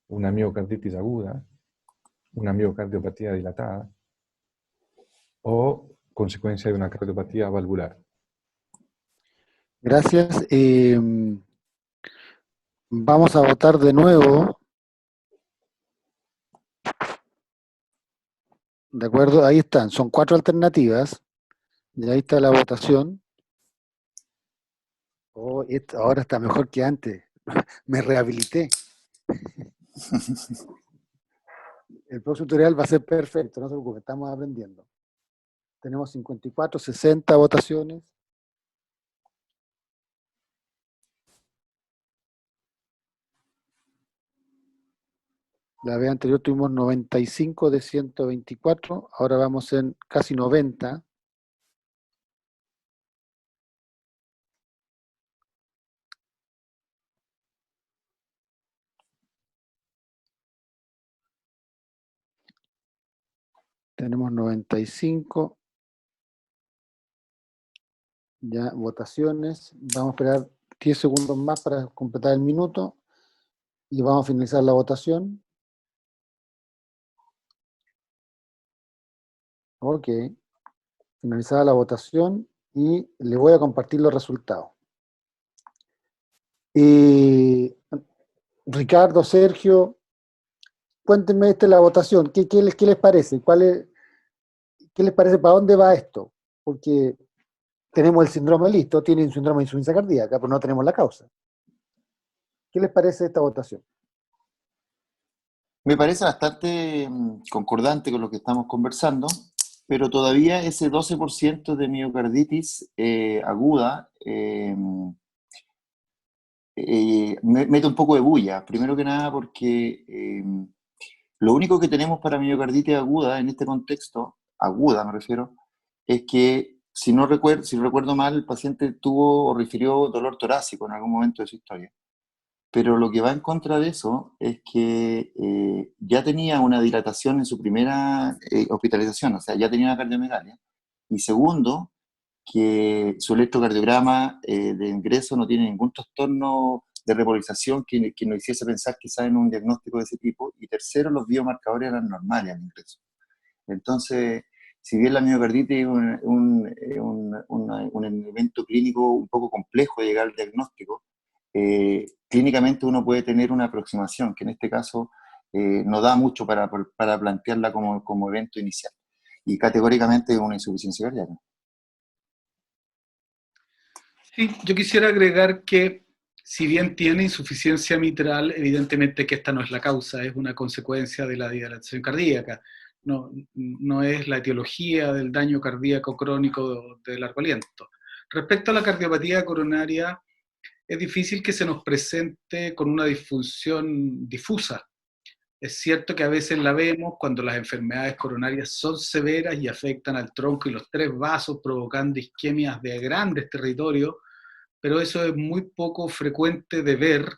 una miocarditis aguda, una miocardiopatía dilatada o consecuencia de una cardiopatía valvular? Gracias. Vamos a votar de nuevo ¿De acuerdo? Ahí están, son 4 alternativas. Y ahí está la votación. Oh, ahora está mejor que antes. Me rehabilité. El próximo tutorial va a ser perfecto, no se preocupe, estamos aprendiendo. Tenemos 54, 60 votaciones. La vez anterior tuvimos 95 de 124, ahora vamos en casi 90. Tenemos 95. Ya, votaciones. Vamos a esperar 10 segundos más para completar el minuto y vamos a finalizar la votación. Ok. Finalizada la votación y le voy a compartir los resultados. Ricardo, Sergio, cuéntenme la votación. ¿Qué les parece? ¿Qué les parece? ¿Para dónde va esto? Porque tenemos el síndrome listo, tienen síndrome de insuficiencia cardíaca, pero no tenemos la causa. ¿Qué les parece esta votación? Me parece bastante concordante con lo que estamos conversando, pero todavía ese 12% de miocarditis aguda me mete un poco de bulla. Primero que nada porque lo único que tenemos para miocarditis aguda en este contexto, aguda me refiero, es que si recuerdo mal, el paciente tuvo o refirió dolor torácico en algún momento de su historia. Pero lo que va en contra de eso es que ya tenía una dilatación en su primera hospitalización, o sea, ya tenía una cardiomegalia. Y segundo, que su electrocardiograma de ingreso no tiene ningún trastorno de repolarización que nos hiciese pensar quizás en un diagnóstico de ese tipo. Y tercero, los biomarcadores eran normales al ingreso. Entonces, si bien la miocarditis es un evento clínico un poco complejo de llegar al diagnóstico, clínicamente uno puede tener una aproximación, que en este caso no da mucho para plantearla como evento inicial. Y categóricamente es una insuficiencia cardíaca. Sí, yo quisiera agregar que si bien tiene insuficiencia mitral, evidentemente que esta no es la causa, es una consecuencia de la dilatación cardíaca. No es la etiología del daño cardíaco crónico de largo aliento. Respecto a la cardiopatía coronaria, es difícil que se nos presente con una disfunción difusa. Es cierto que a veces la vemos cuando las enfermedades coronarias son severas y afectan al tronco y los 3 vasos, provocando isquemias de grandes territorios, pero eso es muy poco frecuente de ver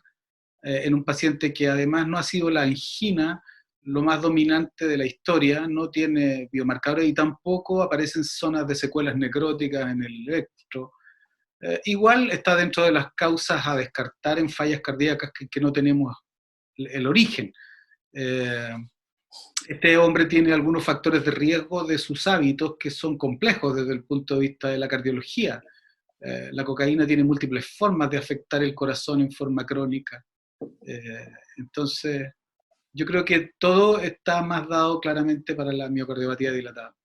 en un paciente que además no ha sido la angina lo más dominante de la historia, no tiene biomarcadores y tampoco aparecen zonas de secuelas necróticas en el electro. Igual está dentro de las causas a descartar en fallas cardíacas que no tenemos el origen. Este hombre tiene algunos factores de riesgo de sus hábitos que son complejos desde el punto de vista de la cardiología. La cocaína tiene múltiples formas de afectar el corazón en forma crónica. Entonces, yo creo que todo está más dado claramente para la miocardiopatía dilatada.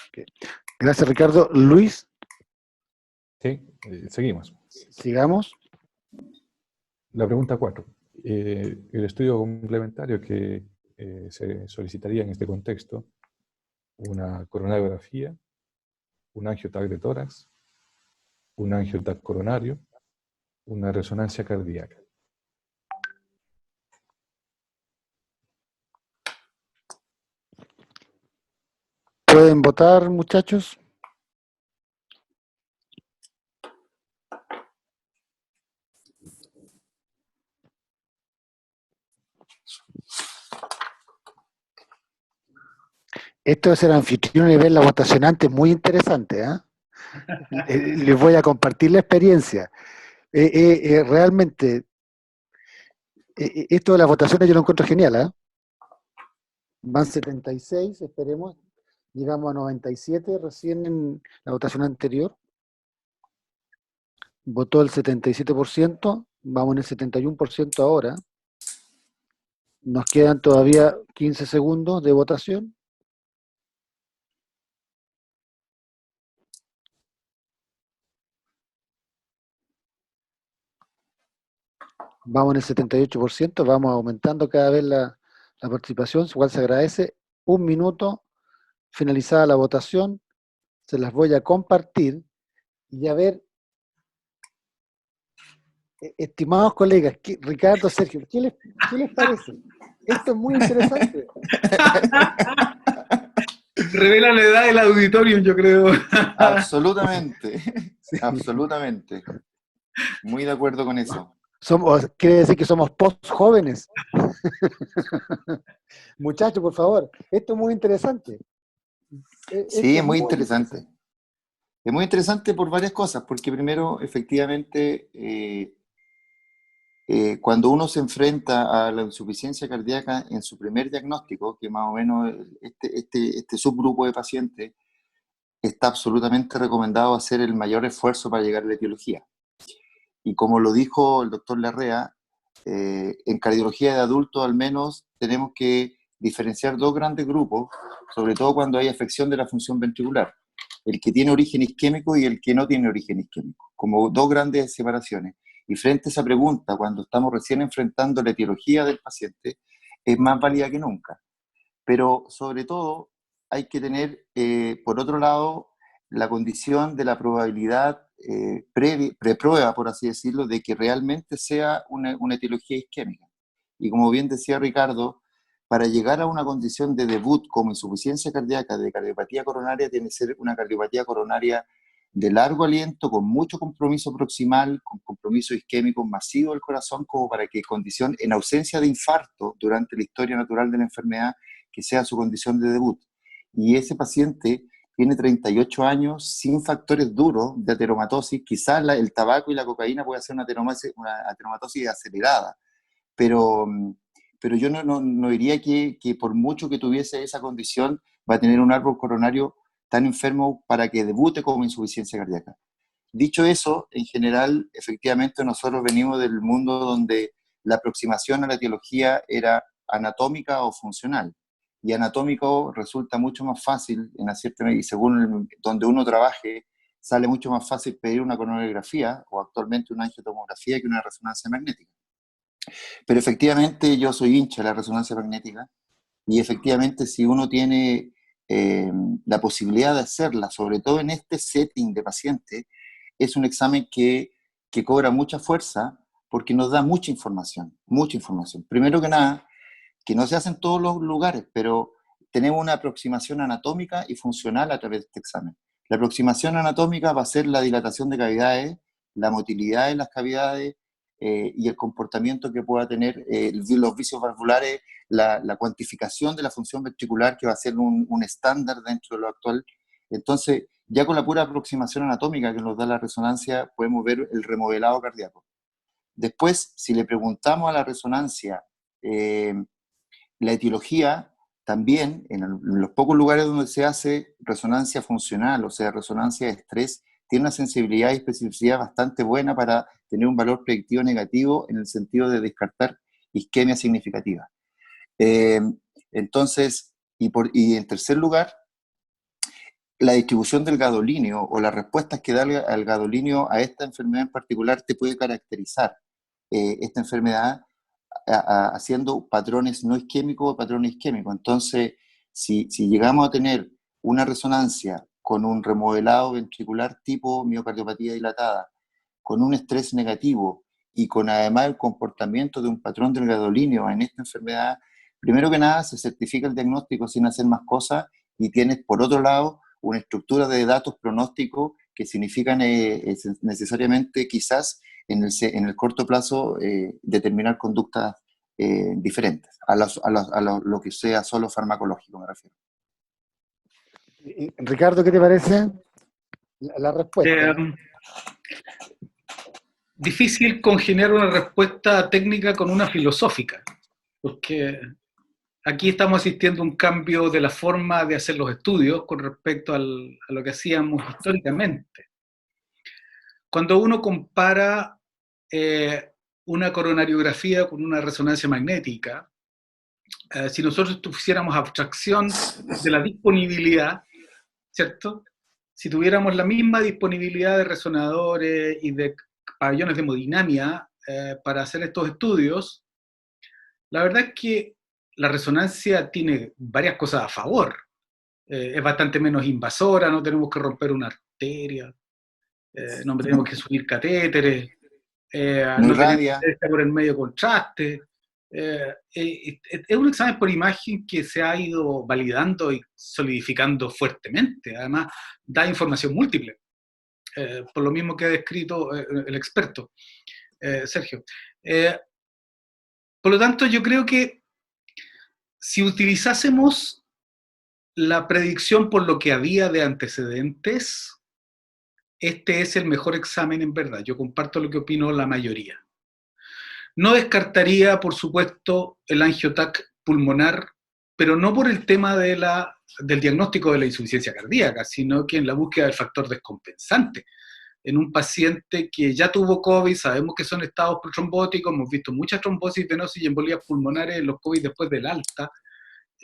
Okay. Gracias, Ricardo. Luis. Sí, seguimos. Sigamos. La pregunta 4. El estudio complementario que se solicitaría en este contexto, una coronariografía, un angioTAC de tórax, un angioTAC coronario, una resonancia cardíaca. ¿Pueden votar, muchachos? Esto de ser anfitrión y ver la votación antes es muy interesante. Les voy a compartir la experiencia. Realmente, esto de las votaciones yo lo encuentro genial. Van 76, esperemos. Llegamos a 97 recién en la votación anterior. Votó el 77%, vamos en el 71% ahora. Nos quedan todavía 15 segundos de votación. Vamos en el 78%, vamos aumentando cada vez la participación, igual se agradece. 1 minuto, finalizada la votación, se las voy a compartir y a ver, estimados colegas, Ricardo, Sergio, ¿qué les parece? Esto es muy interesante. Revela la edad del auditorio, yo creo. Absolutamente, absolutamente. Muy de acuerdo con eso. Quiere decir que somos post-jóvenes. Muchachos, por favor, esto es muy interesante. Sí, es muy interesante. Es muy interesante por varias cosas, porque primero, efectivamente, cuando uno se enfrenta a la insuficiencia cardíaca en su primer diagnóstico, que más o menos este subgrupo de pacientes, está absolutamente recomendado hacer el mayor esfuerzo para llegar a la etiología. Y como lo dijo el doctor Larrea, en cardiología de adultos al menos tenemos que diferenciar dos grandes grupos, sobre todo cuando hay afección de la función ventricular, el que tiene origen isquémico y el que no tiene origen isquémico, como dos grandes separaciones. Y frente a esa pregunta, cuando estamos recién enfrentando la etiología del paciente, es más válida que nunca. Pero sobre todo hay que tener, por otro lado, la condición de la probabilidad preprueba, por así decirlo, de que realmente sea una etiología isquémica. Y como bien decía Ricardo, para llegar a una condición de debut como insuficiencia cardíaca de cardiopatía coronaria, tiene que ser una cardiopatía coronaria de largo aliento, con mucho compromiso proximal, con compromiso isquémico masivo del corazón, como para que condición, en ausencia de infarto durante la historia natural de la enfermedad, que sea su condición de debut. Y ese paciente tiene 38 años sin factores duros de ateromatosis. Quizás el tabaco y la cocaína puede hacer una ateromatosis acelerada, pero yo no diría que por mucho que tuviese esa condición va a tener un árbol coronario tan enfermo para que debute como insuficiencia cardíaca. Dicho eso, en general, efectivamente nosotros venimos del mundo donde la aproximación a la etiología era anatómica o funcional. Y anatómico resulta mucho más fácil, en la cierta medida, y según donde uno trabaje, sale mucho más fácil pedir una coronariografía o actualmente una angiotomografía que una resonancia magnética. Pero efectivamente yo soy hincha de la resonancia magnética y efectivamente si uno tiene la posibilidad de hacerla, sobre todo en este setting de paciente, es un examen que cobra mucha fuerza porque nos da mucha información, mucha información. Primero que nada, que no se hace en todos los lugares, pero tenemos una aproximación anatómica y funcional a través de este examen. La aproximación anatómica va a ser la dilatación de cavidades, la motilidad en las cavidades y el comportamiento que pueda tener los vicios valvulares, la cuantificación de la función ventricular, que va a ser un estándar dentro de lo actual. Entonces, ya con la pura aproximación anatómica que nos da la resonancia, podemos ver el remodelado cardíaco. Después, si le preguntamos a la resonancia, la etiología también, en los pocos lugares donde se hace resonancia funcional, o sea, resonancia de estrés, tiene una sensibilidad y especificidad bastante buena para tener un valor predictivo negativo en el sentido de descartar isquemia significativa. Entonces, y en tercer lugar, la distribución del gadolinio o las respuestas que da el gadolinio a esta enfermedad en particular te puede caracterizar esta enfermedad haciendo patrones no isquémicos o patrones isquémicos. Entonces, si llegamos a tener una resonancia con un remodelado ventricular tipo miocardiopatía dilatada, con un estrés negativo y con además el comportamiento de un patrón del gadolinio en esta enfermedad, primero que nada se certifica el diagnóstico sin hacer más cosas y tienes por otro lado una estructura de datos pronósticos que significan necesariamente quizás en el corto plazo determinar conductas diferentes a lo que sea solo farmacológico, me refiero. Ricardo, ¿qué te parece la respuesta? Difícil congeniar una respuesta técnica con una filosófica, porque aquí estamos asistiendo a un cambio de la forma de hacer los estudios con respecto a lo que hacíamos históricamente. Cuando uno compara una coronariografía con una resonancia magnética, si nosotros hiciéramos abstracción de la disponibilidad, ¿cierto? Si tuviéramos la misma disponibilidad de resonadores y de pabellones de hemodinamia para hacer estos estudios, la verdad es que la resonancia tiene varias cosas a favor. Es bastante menos invasora, no tenemos que romper una arteria, no tenemos que subir catéteres, No no tenemos irradia. que estar por el medio contraste. Es un examen por imagen que se ha ido validando y solidificando fuertemente. Además, da información múltiple, por lo mismo que ha descrito el experto, Sergio. Por lo tanto, yo creo que si utilizásemos la predicción por lo que había de antecedentes, este es el mejor examen en verdad. Yo comparto lo que opinó la mayoría. No descartaría, por supuesto, el angiotac pulmonar, pero no por el tema del diagnóstico de la insuficiencia cardíaca, sino que en la búsqueda del factor descompensante. En un paciente que ya tuvo COVID, sabemos que son estados protrombóticos, hemos visto muchas trombosis venosis y embolías pulmonares en los COVID después del alta,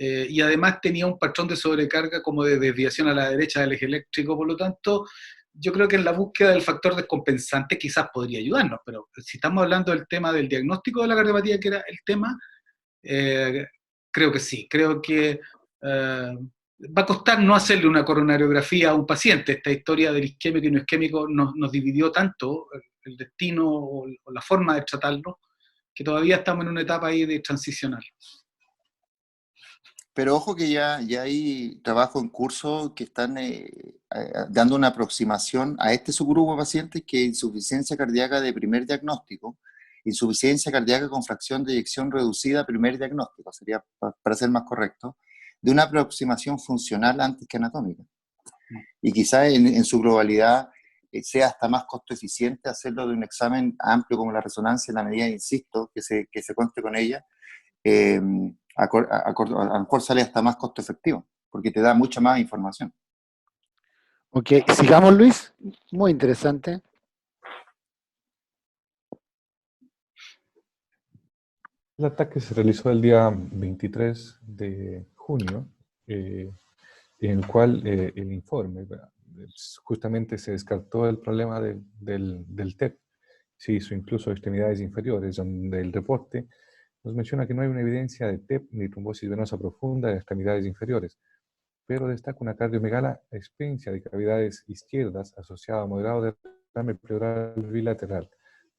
y además tenía un patrón de sobrecarga como de desviación a la derecha del eje eléctrico, por lo tanto, yo creo que en la búsqueda del factor descompensante quizás podría ayudarnos, pero si estamos hablando del tema del diagnóstico de la cardiopatía, que era el tema, creo que sí, creo que va a costar no hacerle una coronariografía a un paciente. Esta historia del isquémico y no isquémico nos dividió tanto el destino o la forma de tratarlo, que todavía estamos en una etapa ahí de transicional. Pero ojo que ya hay trabajo en curso que están dando una aproximación a este subgrupo de pacientes que insuficiencia cardíaca de primer diagnóstico, insuficiencia cardíaca con fracción de eyección reducida primer diagnóstico, sería para ser más correcto, de una aproximación funcional antes que anatómica. Y quizás en su globalidad sea hasta más costo eficiente hacerlo de un examen amplio como la resonancia en la medida, insisto, que se cuente con ella. A lo mejor sale hasta más costo efectivo, porque te da mucha más información. Ok, sigamos, Luis. Muy interesante. El ataque se realizó el día 23 de junio, en el cual el informe, justamente se descartó el problema del TEP. Se hizo incluso extremidades inferiores, donde el reporte nos menciona que no hay una evidencia de TEP ni trombosis venosa profunda en extremidades inferiores, pero destaca una cardiomegalia a experiencia de cavidades izquierdas asociada a moderado derrame pleural bilateral,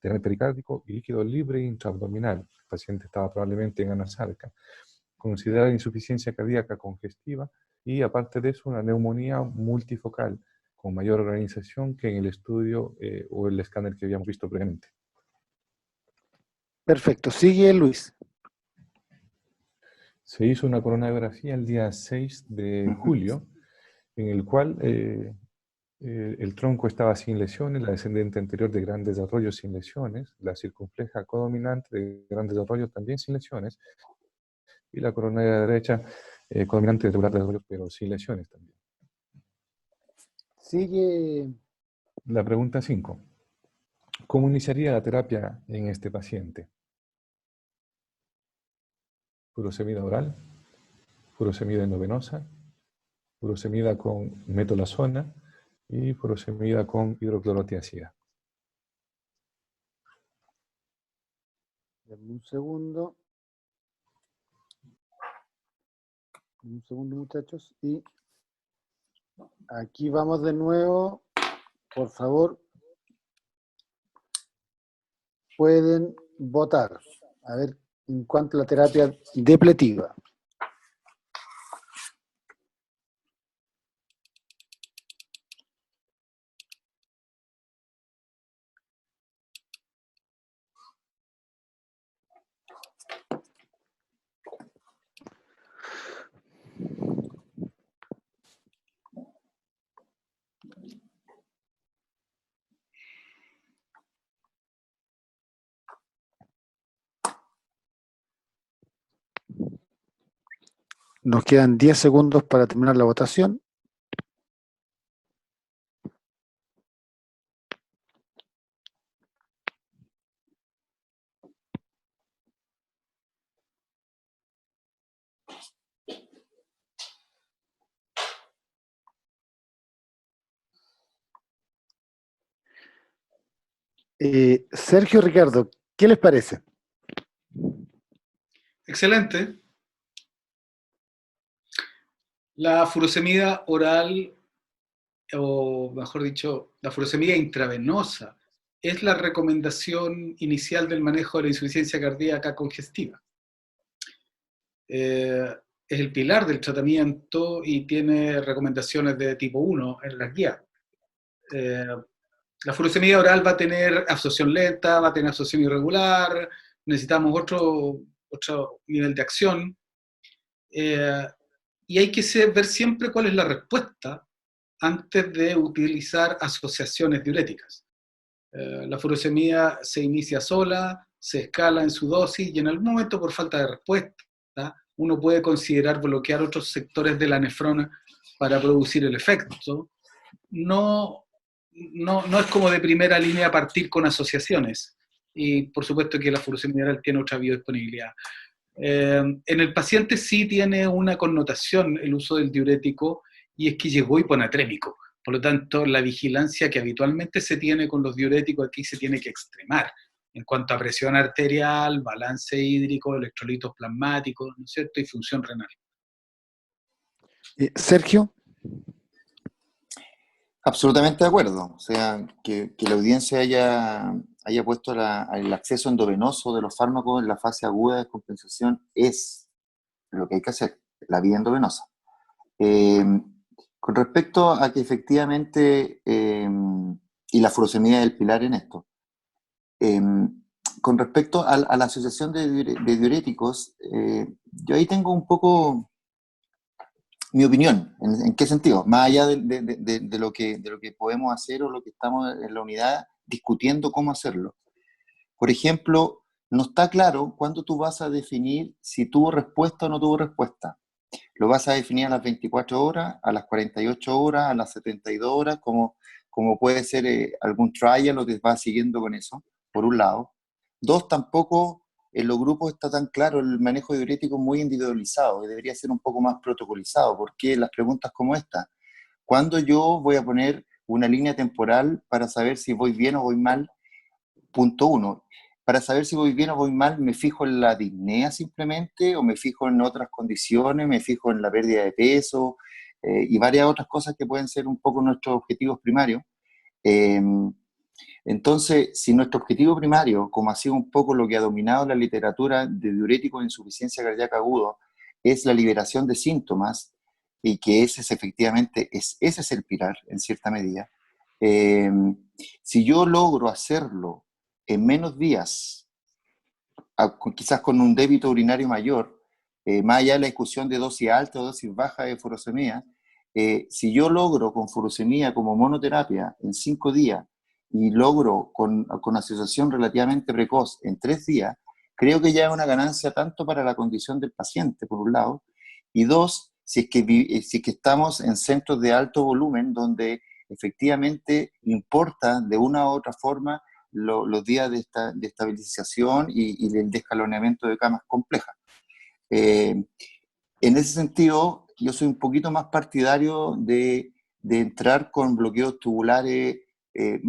derrame pericárdico y líquido libre intraabdominal. El paciente estaba probablemente en anasarca. Considerada insuficiencia cardíaca congestiva y, aparte de eso, una neumonía multifocal con mayor organización que en el estudio o el escáner que habíamos visto previamente. Perfecto. Sigue, Luis. Se hizo una coronariografía el día 6 de julio, en el cual el tronco estaba sin lesiones, la descendente anterior de gran desarrollo sin lesiones, la circunfleja codominante de gran desarrollo también sin lesiones, y la coronaria derecha codominante de regular desarrollo pero sin lesiones también. Sigue. La pregunta 5. ¿Cómo iniciaría la terapia en este paciente? Furosemida oral, furosemida endovenosa, furosemida con metolazona y furosemida con hidroclorotiazida. Dame un segundo. Un segundo, muchachos. Y aquí vamos de nuevo. Por favor, pueden votar. A ver, en cuanto a la terapia depletiva. Nos quedan 10 segundos para terminar la votación. Sergio, Ricardo, ¿Qué les parece? Excelente. La furosemida oral, o mejor dicho, la furosemida intravenosa, es la recomendación inicial del manejo de la insuficiencia cardíaca congestiva. Es el pilar del tratamiento y tiene recomendaciones de tipo 1 en las guías. La furosemida oral va a tener absorción lenta, va a tener absorción irregular, necesitamos otro nivel de acción, y hay que ver siempre cuál es la respuesta antes de utilizar asociaciones diuréticas. La furosemida se inicia sola, se escala en su dosis y en algún momento por falta de respuesta uno puede considerar bloquear otros sectores de la nefrona para producir el efecto. No es como de primera línea partir con asociaciones, y por supuesto que la furosemida oral tiene otra biodisponibilidad. En el paciente sí tiene una connotación el uso del diurético, y es que llegó hiponatrémico. Por lo tanto, la vigilancia que habitualmente se tiene con los diuréticos aquí se tiene que extremar en cuanto a presión arterial, balance hídrico, electrolitos plasmáticos, ¿no es cierto?, y función renal. Sergio. Absolutamente de acuerdo. O sea, que la audiencia haya puesto el acceso endovenoso de los fármacos en la fase aguda de descompensación es lo que hay que hacer, la vía endovenosa. Con respecto a que efectivamente, y la furosemida es el pilar en esto, con respecto a la asociación de diuréticos, yo ahí tengo un poco mi opinión. ¿En qué sentido? Más allá de lo que podemos hacer o lo que estamos en la unidad discutiendo cómo hacerlo. Por ejemplo, no está claro cuándo tú vas a definir si tuvo respuesta o no tuvo respuesta. Lo vas a definir a las 24 horas, a las 48 horas, a las 72 horas, como puede ser algún trial o te vas siguiendo con eso, por un lado. Dos, tampoco en los grupos está tan claro el manejo diurético muy individualizado, y debería ser un poco más protocolizado, porque las preguntas como esta, ¿cuándo yo voy a poner una línea temporal para saber si voy bien o voy mal? Punto uno. Para saber si voy bien o voy mal, ¿me fijo en la disnea simplemente o me fijo en otras condiciones, me fijo en la pérdida de peso y varias otras cosas que pueden ser un poco nuestros objetivos primarios? Entonces, si nuestro objetivo primario, como ha sido un poco lo que ha dominado la literatura de diuréticos de insuficiencia cardíaca aguda, es la liberación de síntomas, y que ese es el pilar en cierta medida, si yo logro hacerlo en menos días, quizás con un débito urinario mayor, más allá de la discusión de dosis alta o dosis baja de furosemida, si yo logro con furosemida como monoterapia en 5 días y logro con asociación relativamente precoz en 3 días, creo que ya es una ganancia tanto para la condición del paciente, por un lado, y dos, si es que estamos en centros de alto volumen donde efectivamente importa de una u otra forma los días de estabilización y el descalonamiento de camas complejas. En ese sentido, yo soy un poquito más partidario de entrar con bloqueos tubulares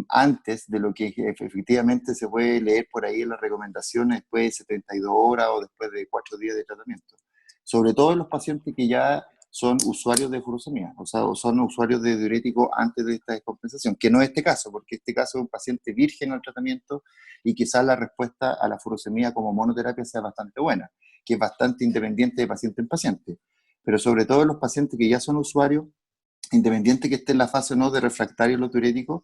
antes de lo que efectivamente se puede leer por ahí en las recomendaciones después de 72 horas o después de 4 días de tratamiento. Sobre todo en los pacientes que ya son usuarios de furosemida, o sea, o son usuarios de diurético antes de esta descompensación, que no es este caso, porque este caso es un paciente virgen al tratamiento y quizás la respuesta a la furosemida como monoterapia sea bastante buena, que es bastante independiente de paciente en paciente. Pero sobre todo en los pacientes que ya son usuarios, independiente que esté en la fase o no de refractario a los diuréticos,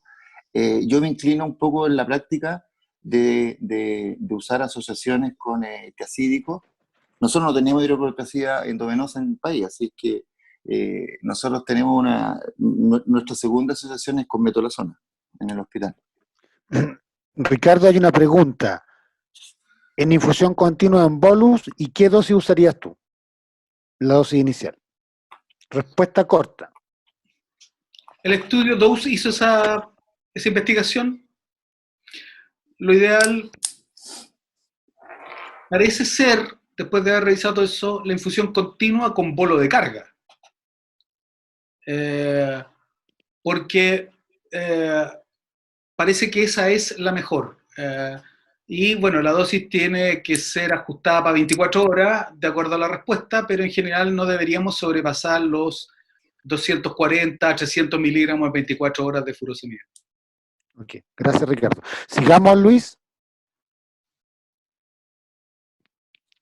yo me inclino un poco en la práctica de usar asociaciones con tiacídicos. Nosotros no tenemos hidrocorticosidad endovenosa en el país, así que nosotros tenemos nuestra segunda asociación es con metolazona en el hospital. Ricardo, hay una pregunta. En infusión continua en bolus, ¿y qué dosis usarías tú? La dosis inicial. Respuesta corta. El estudio DOSE hizo esa investigación. Lo ideal parece ser, después de haber revisado todo eso, la infusión continua con bolo de carga. Porque parece que esa es la mejor. Y bueno, la dosis tiene que ser ajustada para 24 horas, de acuerdo a la respuesta, pero en general no deberíamos sobrepasar los 240 a 300 miligramos en 24 horas de furosemida. Ok, gracias Ricardo. Sigamos, Luis.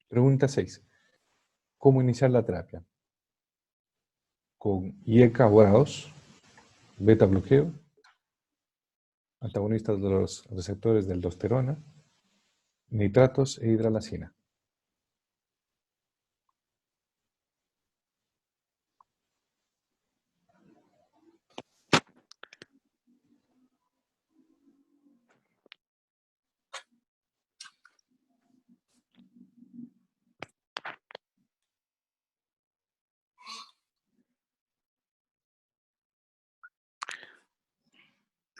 Pregunta 6. ¿Cómo iniciar la terapia? Con IECA o ARA2, beta bloqueo, antagonistas de los receptores de aldosterona, nitratos e hidralacina.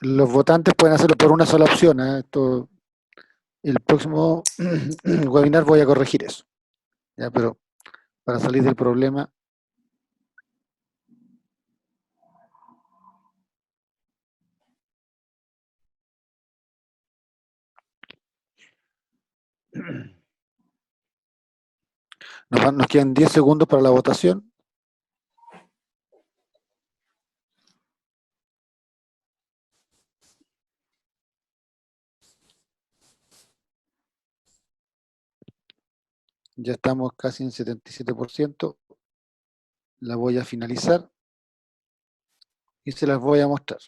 Los votantes pueden hacerlo por una sola opción. El próximo webinar voy a corregir eso. Ya, pero para salir del problema. Nos quedan 10 segundos para la votación. Ya estamos casi en 77%. La voy a finalizar y se las voy a mostrar.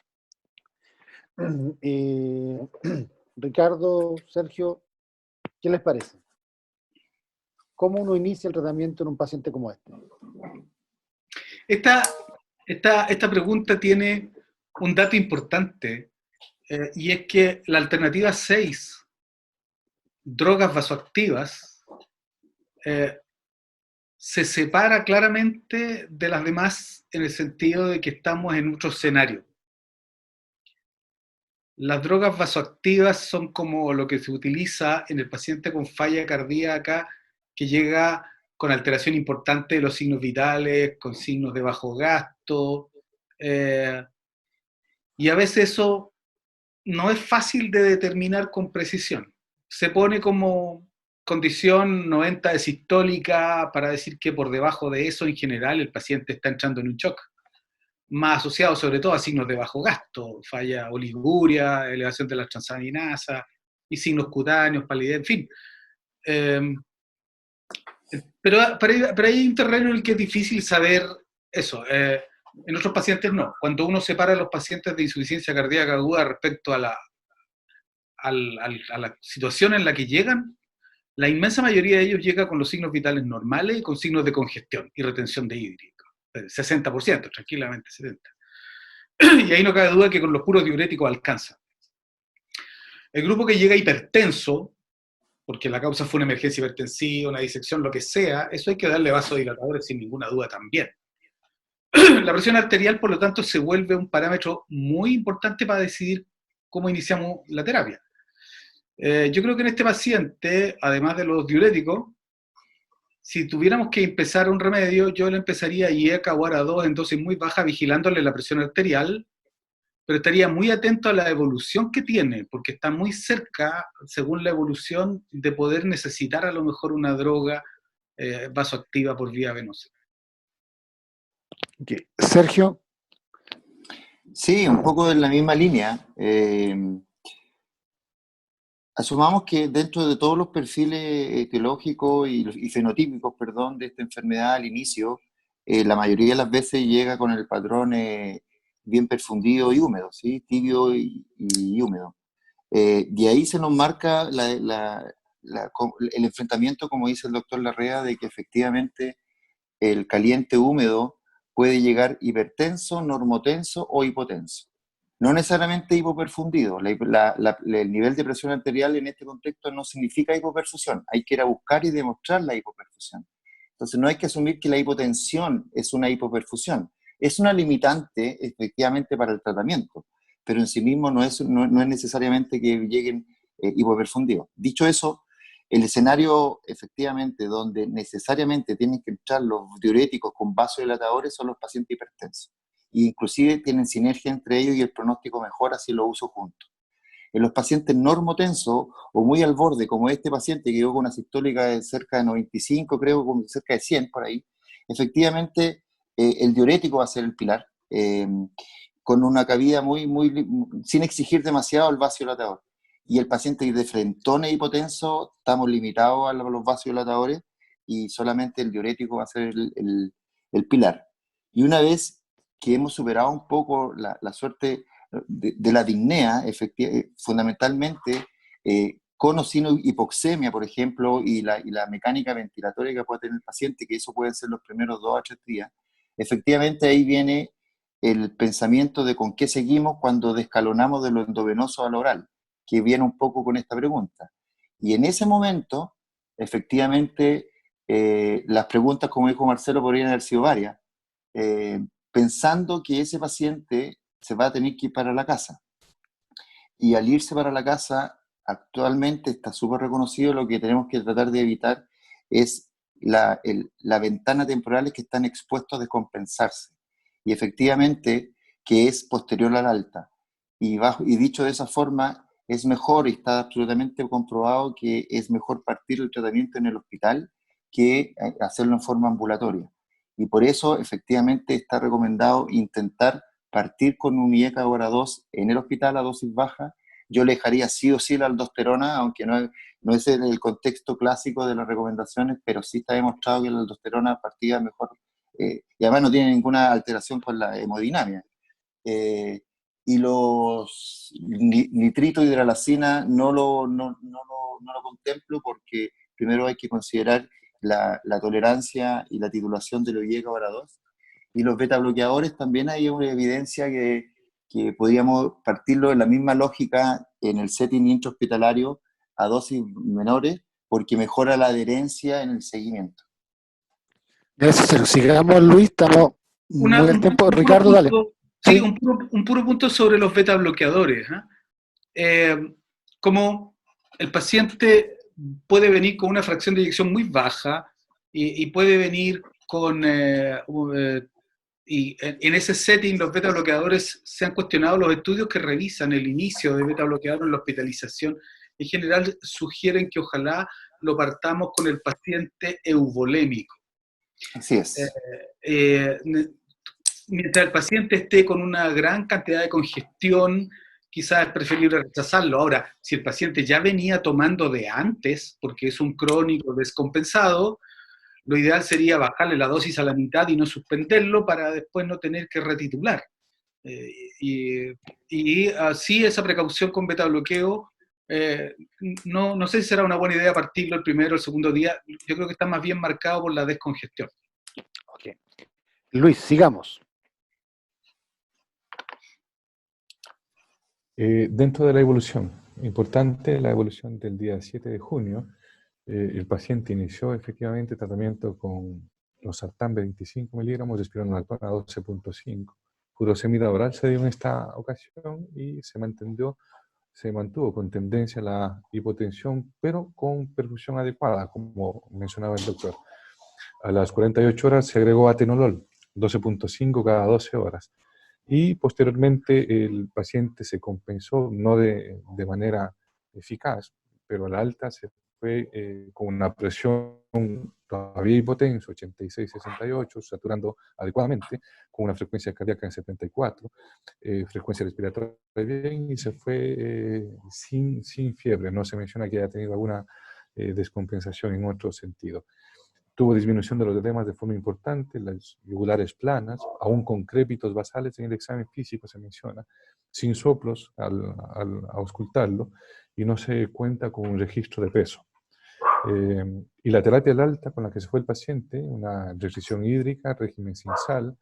Ricardo, Sergio, ¿qué les parece? ¿Cómo uno inicia el tratamiento en un paciente como este? Esta pregunta tiene un dato importante, y es que la alternativa 6, drogas vasoactivas, se separa claramente de las demás en el sentido de que estamos en otro escenario. Las drogas vasoactivas son como lo que se utiliza en el paciente con falla cardíaca que llega con alteración importante de los signos vitales, con signos de bajo gasto, y a veces eso no es fácil de determinar con precisión. Se pone como condición 90 de sistólica para decir que por debajo de eso, en general, el paciente está entrando en un shock, más asociado sobre todo a signos de bajo gasto, falla oliguria, elevación de la transaminasa y signos cutáneos, palidez, en fin. Pero hay un terreno en el que es difícil saber eso. En otros pacientes no. Cuando uno separa a los pacientes de insuficiencia cardíaca aguda respecto a la situación en la que llegan, la inmensa mayoría de ellos llega con los signos vitales normales y con signos de congestión y retención de hídrico. 60%, tranquilamente 70%. Y ahí no cabe duda que con los puros diuréticos alcanza. El grupo que llega hipertenso, porque la causa fue una emergencia hipertensiva, una disección, lo que sea, eso hay que darle vasodilatadores sin ninguna duda también. La presión arterial, por lo tanto, se vuelve un parámetro muy importante para decidir cómo iniciamos la terapia. Yo creo que en este paciente, además de los diuréticos, si tuviéramos que empezar un remedio, yo le empezaría IECA o ARA2 en dosis muy baja, vigilándole la presión arterial, pero estaría muy atento a la evolución que tiene, porque está muy cerca, según la evolución, de poder necesitar a lo mejor una droga vasoactiva por vía venosa. Okay. Sergio. Sí, un poco en la misma línea. Asumamos que dentro de todos los perfiles etiológicos y fenotípicos, perdón, de esta enfermedad al inicio, la mayoría de las veces llega con el patrón bien perfundido y húmedo, ¿sí? Tibio y húmedo. De ahí se nos marca el enfrentamiento, como dice el doctor Larrea, de que efectivamente el caliente húmedo puede llegar hipertenso, normotenso o hipotenso. No necesariamente hipoperfundido. El nivel de presión arterial en este contexto no significa hipoperfusión. Hay que ir a buscar y demostrar la hipoperfusión. Entonces no hay que asumir que la hipotensión es una hipoperfusión. Es una limitante efectivamente para el tratamiento, pero en sí mismo no es necesariamente que lleguen hipoperfundidos. Dicho eso, el escenario efectivamente donde necesariamente tienen que entrar los diuréticos con vasodilatadores son los pacientes hipertensos. E inclusive tienen sinergia entre ellos y el pronóstico mejora si lo uso juntos. En los pacientes normotensos o muy al borde, como este paciente que llegó con una sistólica de cerca de 95, creo, con cerca de 100 por ahí, efectivamente el diurético va a ser el pilar, con una cabida sin exigir demasiado el vasodilatador. Y el paciente de frentón e hipotenso, estamos limitados a los vasodilatadores y solamente el diurético va a ser el pilar. Y una vez que hemos superado un poco la suerte de la disnea, fundamentalmente, con o sin hipoxemia, por ejemplo, y la mecánica ventilatoria que puede tener el paciente, que eso pueden ser los primeros 2 a 3 días, efectivamente ahí viene el pensamiento de con qué seguimos cuando descalonamos de lo endovenoso a lo oral, que viene un poco con esta pregunta. Y en ese momento, efectivamente, las preguntas, como dijo Marcelo, podrían haber sido varias, pensando que ese paciente se va a tener que ir para la casa. Y al irse para la casa, actualmente está súper reconocido, lo que tenemos que tratar de evitar es la ventana temporal que están expuestos a descompensarse. Y efectivamente, que es posterior al alta. Y dicho de esa forma, es mejor, y está absolutamente comprobado que es mejor partir el tratamiento en el hospital que hacerlo en forma ambulatoria. Y por eso, efectivamente, está recomendado intentar partir con un IECA hora 2 en el hospital a dosis baja. Yo le dejaría sí o sí la aldosterona, aunque no es en el contexto clásico de las recomendaciones, pero sí está demostrado que la aldosterona partida mejor, y además no tiene ninguna alteración con la hemodinamia. Y los nitrito de hidralacina no lo contemplo porque primero hay que considerar la tolerancia y la titulación de los IECA hora 2. Y los beta bloqueadores también hay una evidencia que podríamos partirlo en la misma lógica en el setting intrahospitalario a dosis menores porque mejora la adherencia en el seguimiento. Gracias, sigamos, Luis, estamos muy al tiempo. Ricardo, dale. Sí, un puro punto sobre los beta bloqueadores. Como el paciente puede venir con una fracción de eyección muy baja y puede venir con... y en ese setting los beta bloqueadores se han cuestionado, los estudios que revisan el inicio de beta bloqueador en la hospitalización en general sugieren que ojalá lo partamos con el paciente euvolémico. Así es. Mientras el paciente esté con una gran cantidad de congestión, quizás es preferible rechazarlo. Ahora, si el paciente ya venía tomando de antes, porque es un crónico descompensado, lo ideal sería bajarle la dosis a la mitad y no suspenderlo para después no tener que retitular. Y así esa precaución con beta bloqueo, no sé si será una buena idea partirlo el primero o el segundo día. Yo creo que está más bien marcado por la descongestión. Okay. Luis, sigamos. Dentro de la evolución, importante la evolución del día 7 de junio, el paciente inició efectivamente tratamiento con losartán 25 miligramos de espironolactona 12.5. Furosemida oral se dio en esta ocasión y se mantuvo con tendencia a la hipotensión, pero con perfusión adecuada, como mencionaba el doctor. A las 48 horas se agregó atenolol, 12.5 cada 12 horas. Y posteriormente el paciente se compensó, no de manera eficaz, pero a la alta se fue con una presión todavía hipotenso, 86-68, saturando adecuadamente, con una frecuencia cardíaca en 74, frecuencia respiratoria bien, y se fue sin fiebre. No se menciona que haya tenido alguna descompensación en otro sentido. Tuvo disminución de los edemas de forma importante, las yugulares planas, aún con crépitos basales en el examen físico se menciona, sin soplos al auscultarlo, y no se cuenta con un registro de peso. Y la terapia al alta con la que se fue el paciente, una restricción hídrica, régimen sin sal.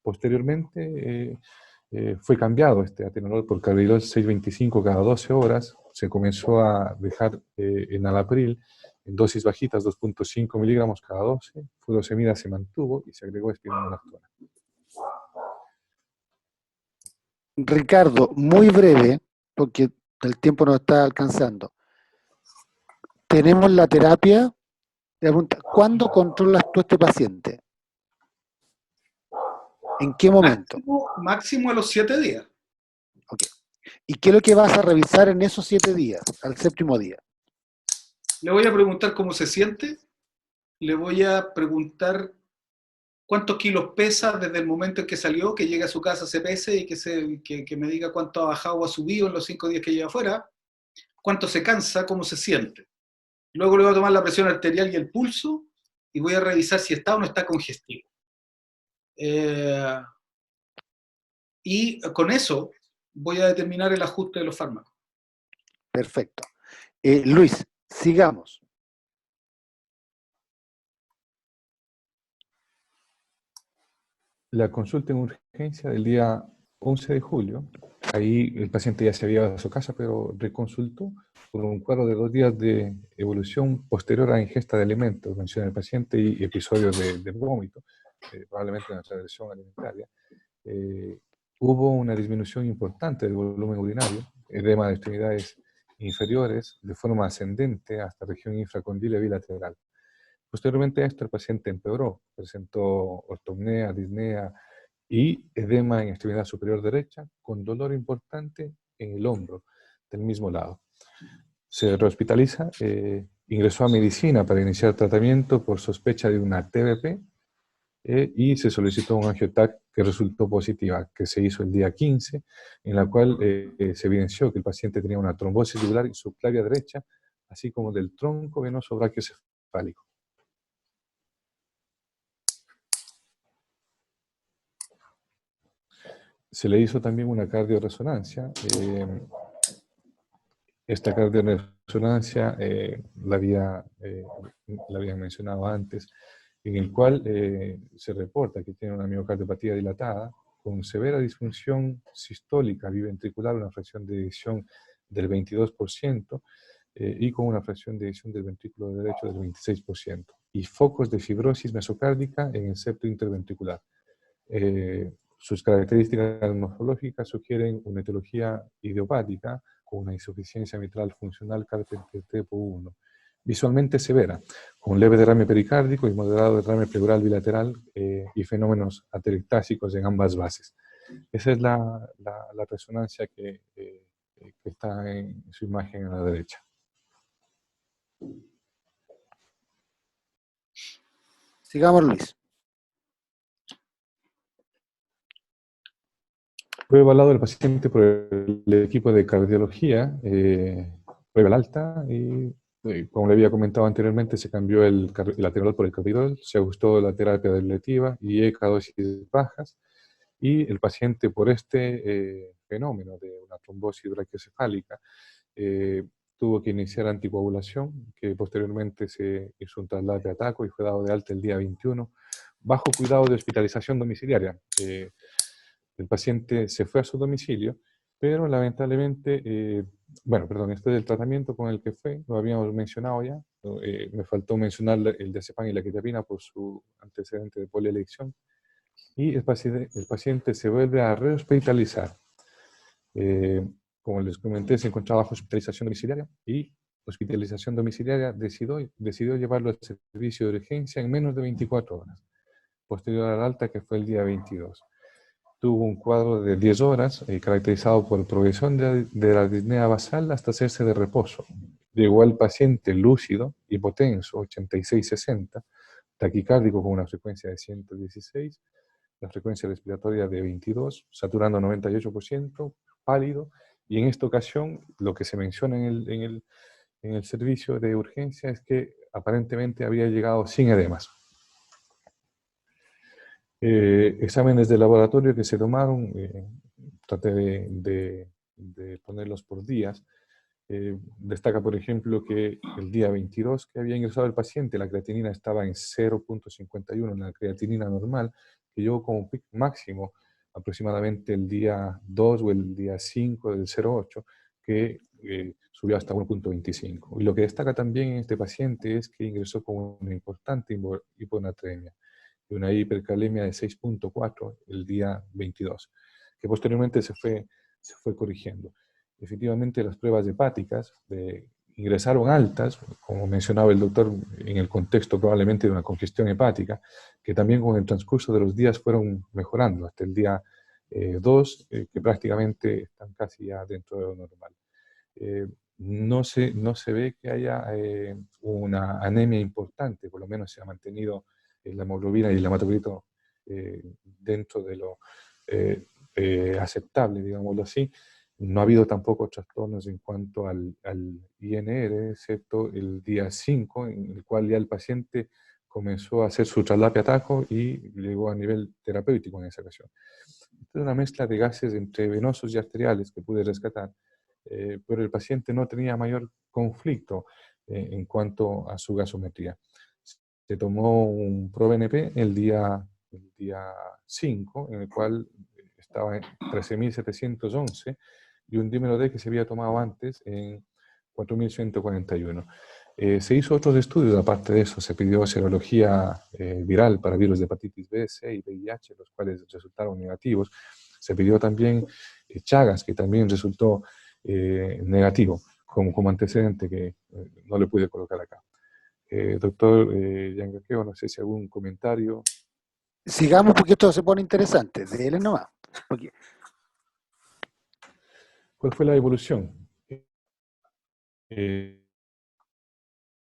Posteriormente fue cambiado este atenolol por carvedilol 6.25 cada 12 horas, se comenzó a dejar enalapril en dosis bajitas, 2.5 miligramos cada 12, furosemida se mantuvo y se agregó espironolactona. Ricardo, muy breve, porque el tiempo nos está alcanzando. Tenemos la terapia. Pregunta, ¿cuándo controlas tú a este paciente? ¿En qué momento? Máximo a los 7 días. Okay. ¿Y qué es lo que vas a revisar en esos 7 días, al 7º día? Le voy a preguntar cómo se siente, le voy a preguntar cuántos kilos pesa desde el momento en que salió, que llegue a su casa, se pese y que me diga cuánto ha bajado o ha subido en los 5 días que lleva afuera, cuánto se cansa, cómo se siente. Luego le voy a tomar la presión arterial y el pulso y voy a revisar si está o no está congestivo. Y con eso voy a determinar el ajuste de los fármacos. Perfecto. Luis, sigamos. La consulta en urgencia del día 11 de julio, ahí el paciente ya se había ido a su casa, pero reconsultó por un cuadro de 2 días de evolución posterior a ingesta de alimentos, menciona el paciente, y episodios de vómito, probablemente una transgresión alimentaria. Hubo una disminución importante del volumen urinario, edema de extremidades inferiores, de forma ascendente hasta región infracondyle bilateral. Posteriormente a esto, el paciente empeoró, presentó ortopnea, disnea y edema en extremidad superior derecha, con dolor importante en el hombro del mismo lado. Se rehospitaliza, ingresó a medicina para iniciar tratamiento por sospecha de una TBP y se solicitó un angioTAC que resultó positiva, que se hizo el día 15, en la cual se evidenció que el paciente tenía una trombosis tubular subclavia derecha, así como del tronco venoso brachiocefálico. Se le hizo también una cardioresonancia. Esta cardioresonancia la había mencionado antes, en el cual se reporta que tiene una miocardiopatía dilatada con severa disfunción sistólica biventricular, una fracción de eyección del 22% y con una fracción de eyección del ventrículo derecho del 26%, y focos de fibrosis mesocárdica en el septo interventricular. Sus características morfológicas sugieren una etiología idiopática con una insuficiencia mitral funcional Carpenter tipo 1, visualmente severa, con leve derrame pericárdico y moderado derrame pleural bilateral y fenómenos atelectásicos en ambas bases. Esa es la resonancia que está en su imagen a la derecha. Sigamos, Luis. Fue evaluado el paciente por el equipo de cardiología, prueba al alta, y como le había comentado anteriormente, se cambió el atenolol por el carbidol, se ajustó la terapia ablativa y ECA dosis bajas, y el paciente por este fenómeno de una trombosis brachiocefálica tuvo que iniciar anticoagulación, que posteriormente se hizo un traslado a TACO y fue dado de alta el día 21, bajo cuidado de hospitalización domiciliaria. El paciente se fue a su domicilio, pero lamentablemente, este es el tratamiento con el que fue, lo habíamos mencionado ya, me faltó mencionar el diazepam y la quetiapina por su antecedente de polielección, y el paciente se vuelve a rehospitalizar. Como les comenté, se encontraba bajo hospitalización domiciliaria, y hospitalización domiciliaria decidió llevarlo al servicio de urgencia en menos de 24 horas, posterior al alta, que fue el día 22. Tuvo un cuadro de 10 horas caracterizado por progresión de la disnea basal hasta hacerse de reposo. Llegó al paciente lúcido, hipotenso, 86-60, taquicárdico con una frecuencia de 116, la frecuencia respiratoria de 22, saturando 98%, pálido, y en esta ocasión lo que se menciona en el servicio de urgencia es que aparentemente había llegado sin edemas. Exámenes de laboratorio que se tomaron, traté de ponerlos por días. Destaca, por ejemplo, que el día 22 que había ingresado el paciente, la creatinina estaba en 0.51, la creatinina normal, que llegó como pic máximo aproximadamente el día 2 o el día 5 del 0.8, que subió hasta 1.25. Y lo que destaca también en este paciente es que ingresó con una importante hiponatremia y una hipercalemia de 6.4 el día 22, que posteriormente se fue corrigiendo. Efectivamente, las pruebas hepáticas ingresaron altas, como mencionaba el doctor, en el contexto probablemente de una congestión hepática, que también con el transcurso de los días fueron mejorando hasta el día 2 que prácticamente están casi ya dentro de lo normal. No se ve que haya una anemia importante, por lo menos se ha mantenido la hemoglobina y el hematocrito dentro de lo aceptable, digámoslo así. No ha habido tampoco trastornos en cuanto al INR, excepto el día 5, en el cual ya el paciente comenzó a hacer su traslape a taco y llegó a nivel terapéutico en esa ocasión. Es una mezcla de gases entre venosos y arteriales que pude rescatar, pero el paciente no tenía mayor conflicto en cuanto a su gasometría. Se tomó un ProBNP el día 5, en el cual estaba en 13.711, y un dímero D que se había tomado antes en 4.141. Se hizo otros estudios, aparte de eso, se pidió serología viral para virus de hepatitis B, C y VIH, los cuales resultaron negativos. Se pidió también Chagas, que también resultó negativo, como antecedente que no le pude colocar acá. Doctor Yangaqueo, no sé si algún comentario. Sigamos porque esto se pone interesante, déle nomás. Porque... ¿Cuál fue la evolución?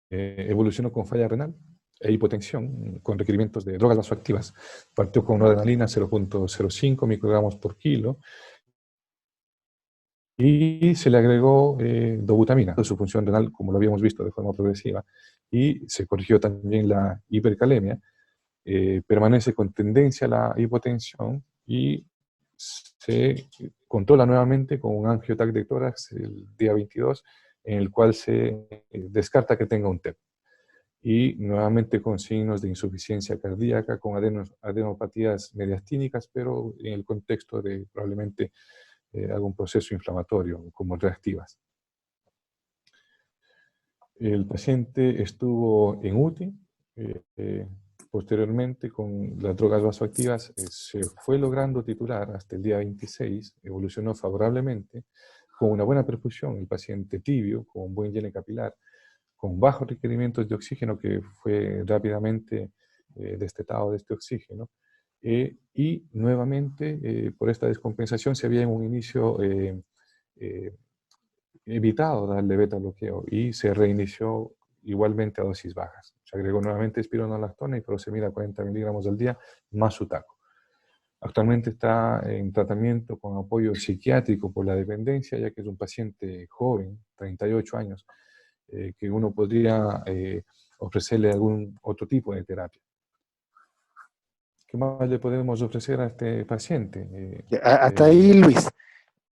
Evolucionó con falla renal e hipotensión, con requerimientos de drogas vasoactivas. Partió con noradrenalina 0.05 microgramos por kilo, y se le agregó dobutamina, su función renal, como lo habíamos visto, de forma progresiva, y se corrigió también la hipercalemia, permanece con tendencia a la hipotensión y se controla nuevamente con un angiotac de tórax el día 22, en el cual se descarta que tenga un TEP. Y nuevamente con signos de insuficiencia cardíaca, con adenopatías mediastínicas, pero en el contexto de probablemente algún proceso inflamatorio, como reactivas. El paciente estuvo en UTI, posteriormente con las drogas vasoactivas se fue logrando titular hasta el día 26, evolucionó favorablemente, con una buena perfusión, el paciente tibio, con un buen llene capilar, con bajos requerimientos de oxígeno, que fue rápidamente destetado de este oxígeno, y nuevamente por esta descompensación se había en un inicio evitado darle beta bloqueo y se reinició igualmente a dosis bajas. Se agregó nuevamente espironolactona y prosemida 40 miligramos al día más Sutaco. Actualmente está en tratamiento con apoyo psiquiátrico por la dependencia, ya que es un paciente joven, 38 años, que uno podría ofrecerle algún otro tipo de terapia. ¿Qué más le podemos ofrecer a este paciente? Hasta ahí, Luis.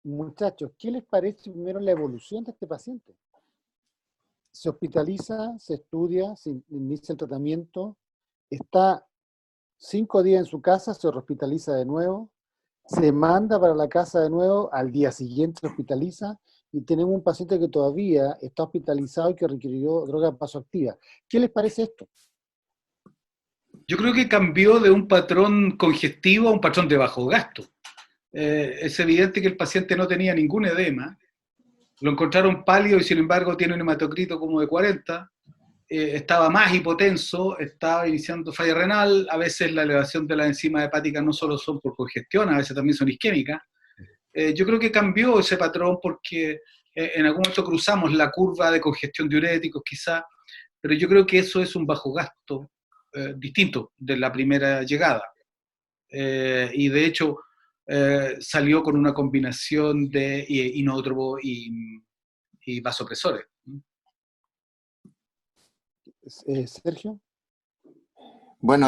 Muchachos, ¿qué les parece primero la evolución de este paciente? Se hospitaliza, se estudia, se inicia el tratamiento, está 5 días en su casa, se hospitaliza de nuevo, se manda para la casa de nuevo, al día siguiente se hospitaliza, y tenemos un paciente que todavía está hospitalizado y que requirió droga vasoactiva. ¿Qué les parece esto? Yo creo que cambió de un patrón congestivo a un patrón de bajo gasto. Es evidente que el paciente no tenía ningún edema, lo encontraron pálido y sin embargo tiene un hematocrito como de 40, estaba más hipotenso, estaba iniciando falla renal, a veces la elevación de las enzimas hepáticas no solo son por congestión, a veces también son isquémicas. Yo creo que cambió ese patrón porque en algún momento cruzamos la curva de congestión diuréticos quizá, pero yo creo que eso es un bajo gasto distinto de la primera llegada. Y de hecho salió con una combinación de inótropo y vasopresores. Sergio. Bueno,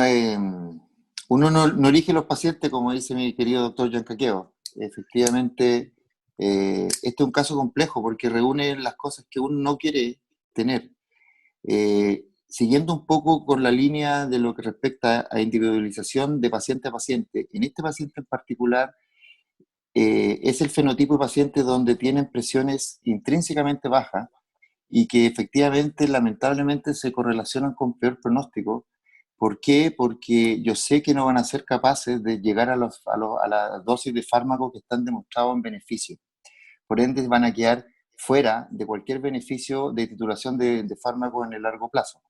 uno no elige los pacientes, como dice mi querido doctor Yangaqueo. Efectivamente, este es un caso complejo porque reúne las cosas que uno no quiere tener. Siguiendo un poco con la línea de lo que respecta a individualización de paciente a paciente, en este paciente en particular es el fenotipo de paciente donde tienen presiones intrínsecamente bajas y que efectivamente, lamentablemente, se correlacionan con peor pronóstico. ¿Por qué? Porque yo sé que no van a ser capaces de llegar a las dosis de fármaco que están demostrados en beneficio. Por ende, van a quedar fuera de cualquier beneficio de titulación de fármacos en el largo plazo.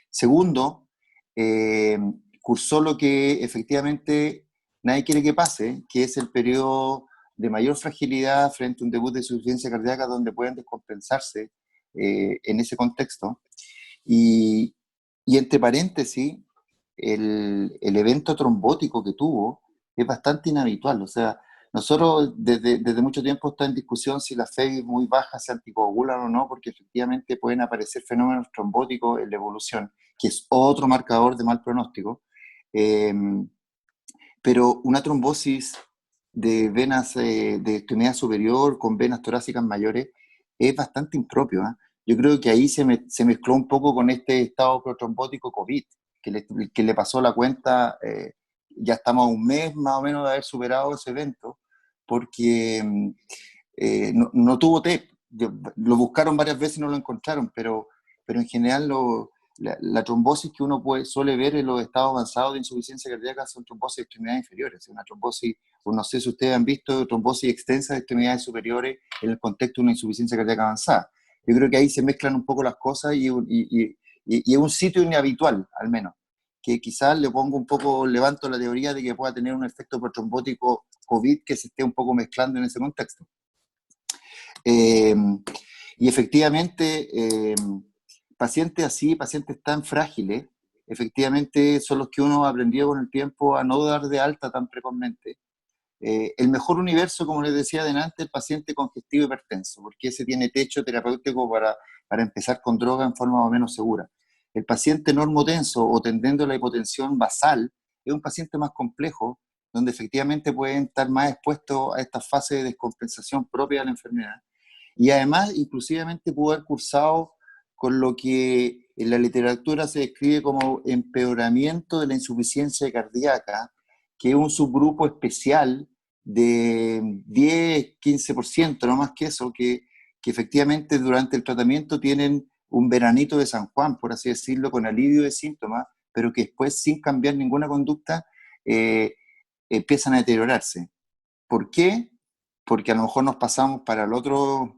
Segundo, cursó lo que efectivamente nadie quiere que pase, que es el periodo de mayor fragilidad frente a un debut de insuficiencia cardíaca donde pueden descompensarse en ese contexto. Y entre paréntesis, el evento trombótico que tuvo es bastante inhabitual. O sea, nosotros desde mucho tiempo está en discusión si las FEBI muy bajas se anticoagulan o no, porque efectivamente pueden aparecer fenómenos trombóticos en la evolución, que es otro marcador de mal pronóstico. Pero una trombosis de venas de extremidad superior con venas torácicas mayores es bastante impropio. Yo creo que ahí se mezcló un poco con este estado protrombótico COVID, que le pasó la cuenta, ya estamos a un mes más o menos de haber superado ese evento, porque no tuvo TEP. Lo buscaron varias veces y no lo encontraron, pero en general la trombosis que uno suele ver en los estados avanzados de insuficiencia cardíaca son trombosis de extremidades inferiores. Una trombosis, no sé si ustedes han visto trombosis extensas de extremidades superiores en el contexto de una insuficiencia cardíaca avanzada. Yo creo que ahí se mezclan un poco las cosas y es un sitio inhabitual, al menos, que quizás levanto la teoría de que pueda tener un efecto protrombótico COVID que se esté un poco mezclando en ese contexto. Y efectivamente, pacientes así, pacientes tan frágiles, efectivamente son los que uno ha aprendido con el tiempo a no dar de alta tan precozmente. El mejor universo, como les decía delante, es el paciente congestivo hipertenso, porque ese tiene techo terapéutico para empezar con droga en forma más o menos segura. El paciente normotenso o tendiendo a la hipotensión basal es un paciente más complejo, donde efectivamente pueden estar más expuestos a esta fase de descompensación propia de la enfermedad. Y además, inclusivamente pudo haber cursado con lo que en la literatura se describe como empeoramiento de la insuficiencia cardíaca, que es un subgrupo especial de 10-15%, no más que eso, que efectivamente durante el tratamiento tienen un veranito de San Juan, por así decirlo, con alivio de síntomas, pero que después, sin cambiar ninguna conducta, empiezan a deteriorarse. ¿Por qué? Porque a lo mejor nos pasamos para el otro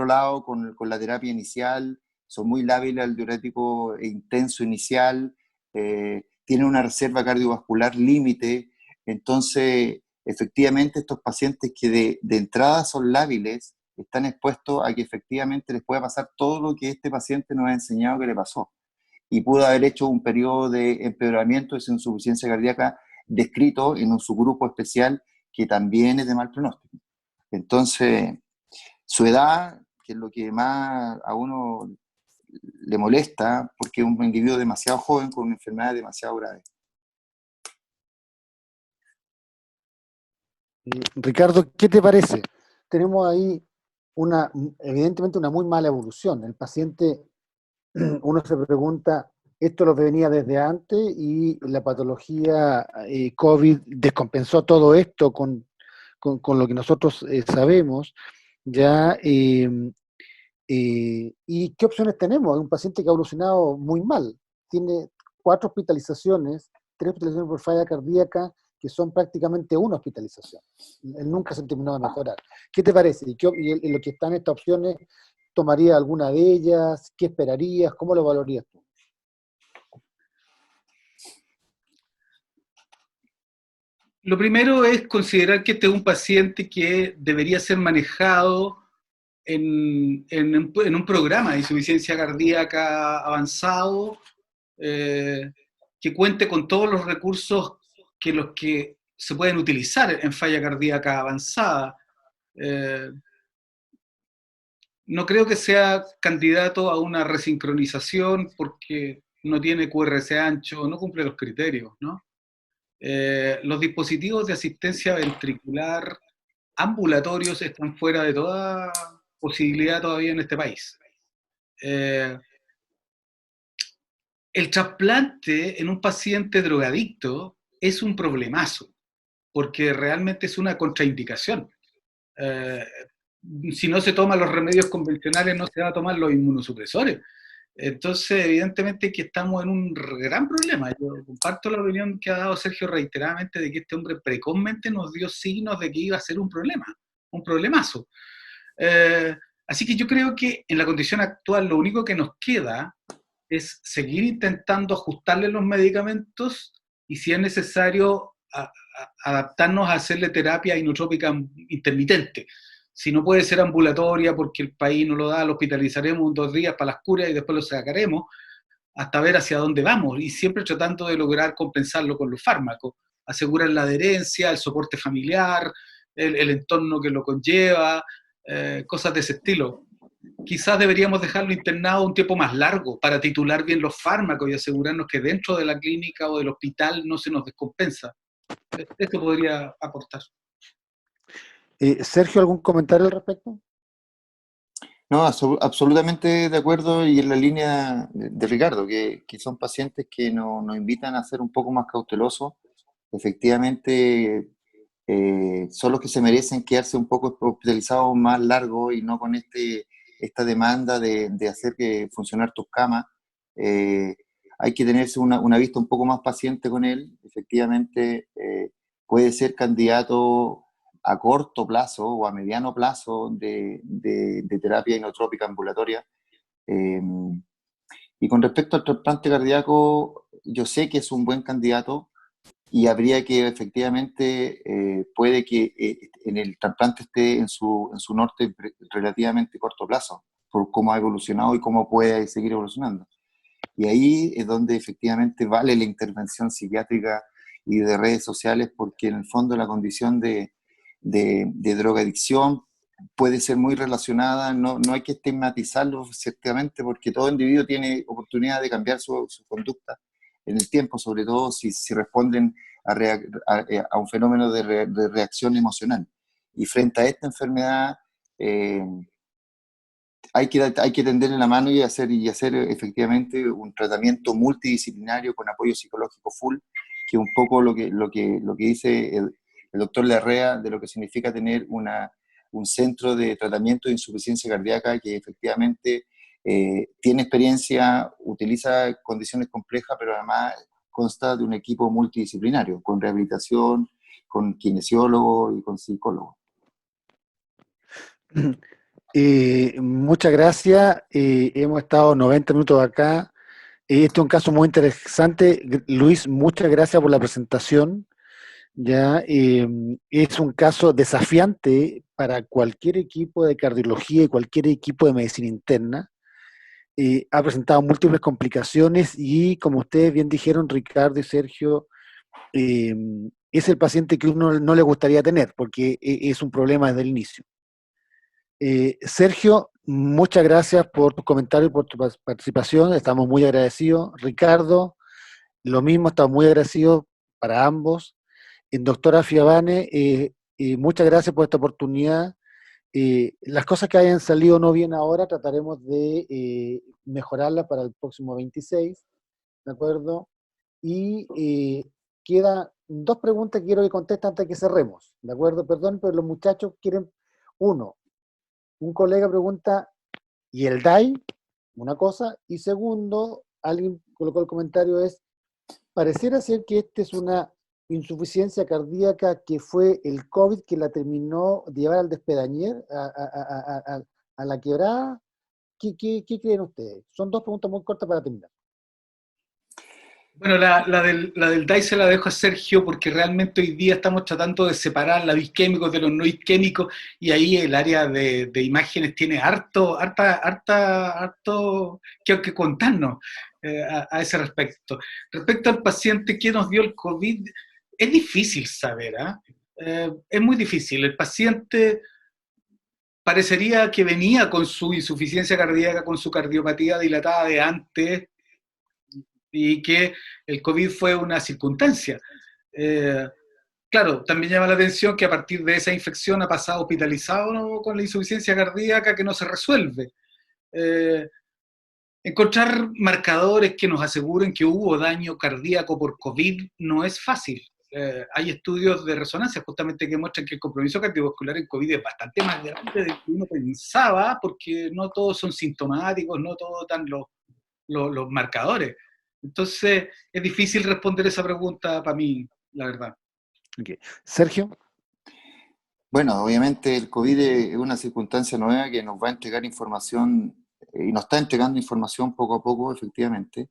lado con la terapia inicial, son muy lábiles al diurético intenso inicial, tienen una reserva cardiovascular límite, entonces efectivamente estos pacientes que de entrada son lábiles están expuestos a que efectivamente les pueda pasar todo lo que este paciente nos ha enseñado que le pasó. Y pudo haber hecho un periodo de empeoramiento de su insuficiencia cardíaca descrito en un subgrupo especial que también es de mal pronóstico. Entonces, su edad, que es lo que más a uno le molesta, porque es un individuo demasiado joven con una enfermedad demasiado grave. Ricardo, ¿qué te parece? Tenemos ahí evidentemente una muy mala evolución. El paciente, uno se pregunta, esto lo venía desde antes y la patología COVID descompensó todo esto con lo que nosotros sabemos, ¿ya? ¿Y qué opciones tenemos? Es un paciente que ha evolucionado muy mal. Tiene 4 hospitalizaciones, 3 hospitalizaciones por falla cardíaca, que son prácticamente una hospitalización. Él nunca se terminó de mejorar. ¿Qué te parece? Y lo que están estas opciones, ¿tomaría alguna de ellas? ¿Qué esperarías? ¿Cómo lo valorarías tú? Lo primero es considerar que este es un paciente que debería ser manejado en un programa de insuficiencia cardíaca avanzado, que cuente con todos los recursos los que se pueden utilizar en falla cardíaca avanzada. No creo que sea candidato a una resincronización porque no tiene QRS ancho, no cumple los criterios, ¿no? Los dispositivos de asistencia ventricular ambulatorios están fuera de toda posibilidad todavía en este país. El trasplante en un paciente drogadicto es un problemazo, porque realmente es una contraindicación. Si no se toman los remedios convencionales, no se van a tomar los inmunosupresores. Entonces, evidentemente que estamos en un gran problema. Yo comparto la opinión que ha dado Sergio reiteradamente de que este hombre precozmente nos dio signos de que iba a ser un problema, un problemazo. Así que yo creo que en la condición actual lo único que nos queda es seguir intentando ajustarle los medicamentos y si es necesario adaptarnos a hacerle terapia inotrópica intermitente. Si no puede ser ambulatoria porque el país no lo da, lo hospitalizaremos 2 días para las curas y después lo sacaremos, hasta ver hacia dónde vamos, y siempre tratando de lograr compensarlo con los fármacos, asegurar la adherencia, el soporte familiar, el entorno que lo conlleva, cosas de ese estilo. Quizás deberíamos dejarlo internado un tiempo más largo para titular bien los fármacos y asegurarnos que dentro de la clínica o del hospital no se nos descompensa. Esto podría aportar. Sergio, ¿algún comentario al respecto? No, absolutamente de acuerdo y en la línea de Ricardo, que son pacientes que nos invitan a ser un poco más cautelosos. Efectivamente, son los que se merecen quedarse un poco hospitalizados más largo y no con esta demanda de hacer que funcionar tus camas. Hay que tenerse una vista un poco más paciente con él. Efectivamente, puede ser candidato a corto plazo o a mediano plazo de terapia inotrópica ambulatoria. Y con respecto al trasplante cardíaco, yo sé que es un buen candidato y habría que efectivamente, puede que en el trasplante esté en su norte relativamente corto plazo, por cómo ha evolucionado y cómo puede seguir evolucionando. Y ahí es donde efectivamente vale la intervención psiquiátrica y de redes sociales, porque en el fondo la condición de drogadicción puede ser muy relacionada, no hay que estigmatizarlo ciertamente, porque todo individuo tiene oportunidad de cambiar su conducta en el tiempo, sobre todo si responden a un fenómeno de reacción emocional. Y frente a esta enfermedad, hay que tenderle la mano y hacer efectivamente un tratamiento multidisciplinario con apoyo psicológico full, que es un poco lo que dice el doctor Larrea de lo que significa tener un centro de tratamiento de insuficiencia cardíaca que efectivamente tiene experiencia, utiliza condiciones complejas, pero además consta de un equipo multidisciplinario, con rehabilitación, con kinesiólogo y con psicólogo. Muchas gracias. Hemos estado 90 minutos acá. Este es un caso muy interesante. Luis, muchas gracias por la presentación. Ya, es un caso desafiante para cualquier equipo de cardiología y cualquier equipo de medicina interna. Ha presentado múltiples complicaciones y, como ustedes bien dijeron, Ricardo y Sergio, es el paciente que uno no le gustaría tener porque es un problema desde el inicio. Sergio, muchas gracias por tus comentarios y por tu participación, estamos muy agradecidos. Ricardo, lo mismo, estamos muy agradecidos para ambos. Doctora Fiavane, muchas gracias por esta oportunidad. Las cosas que hayan salido no bien ahora, trataremos de mejorarlas para el próximo 26, ¿de acuerdo? Y quedan 2 preguntas que quiero que contesten antes de que cerremos, ¿de acuerdo? Perdón, pero los muchachos quieren, un colega pregunta, ¿y el DAI? Una cosa, y segundo, alguien colocó el comentario pareciera ser que esta es una insuficiencia cardíaca que fue el COVID que la terminó de llevar al despedañer, a la quebrada. ¿Qué creen ustedes? Son 2 preguntas muy cortas para terminar. Bueno, la del DAI se la dejo a Sergio porque realmente hoy día estamos tratando de separar la isquémicos de los no isquémicos y ahí el área de imágenes tiene harto que contarnos a ese respecto. Respecto al paciente que nos dio el COVID, es difícil saber, es muy difícil. El paciente parecería que venía con su insuficiencia cardíaca, con su cardiopatía dilatada de antes, y que el COVID fue una circunstancia. Claro, también llama la atención que a partir de esa infección ha pasado hospitalizado, ¿no?, con la insuficiencia cardíaca que no se resuelve. Encontrar marcadores que nos aseguren que hubo daño cardíaco por COVID no es fácil. Hay estudios de resonancia justamente que muestran que el compromiso cardiovascular en COVID es bastante más grande de lo que uno pensaba, porque no todos son sintomáticos, no todos dan los marcadores. Entonces, es difícil responder esa pregunta para mí, la verdad. Okay. Sergio. Bueno, obviamente el COVID es una circunstancia nueva que nos va a entregar información, y nos está entregando información poco a poco, efectivamente,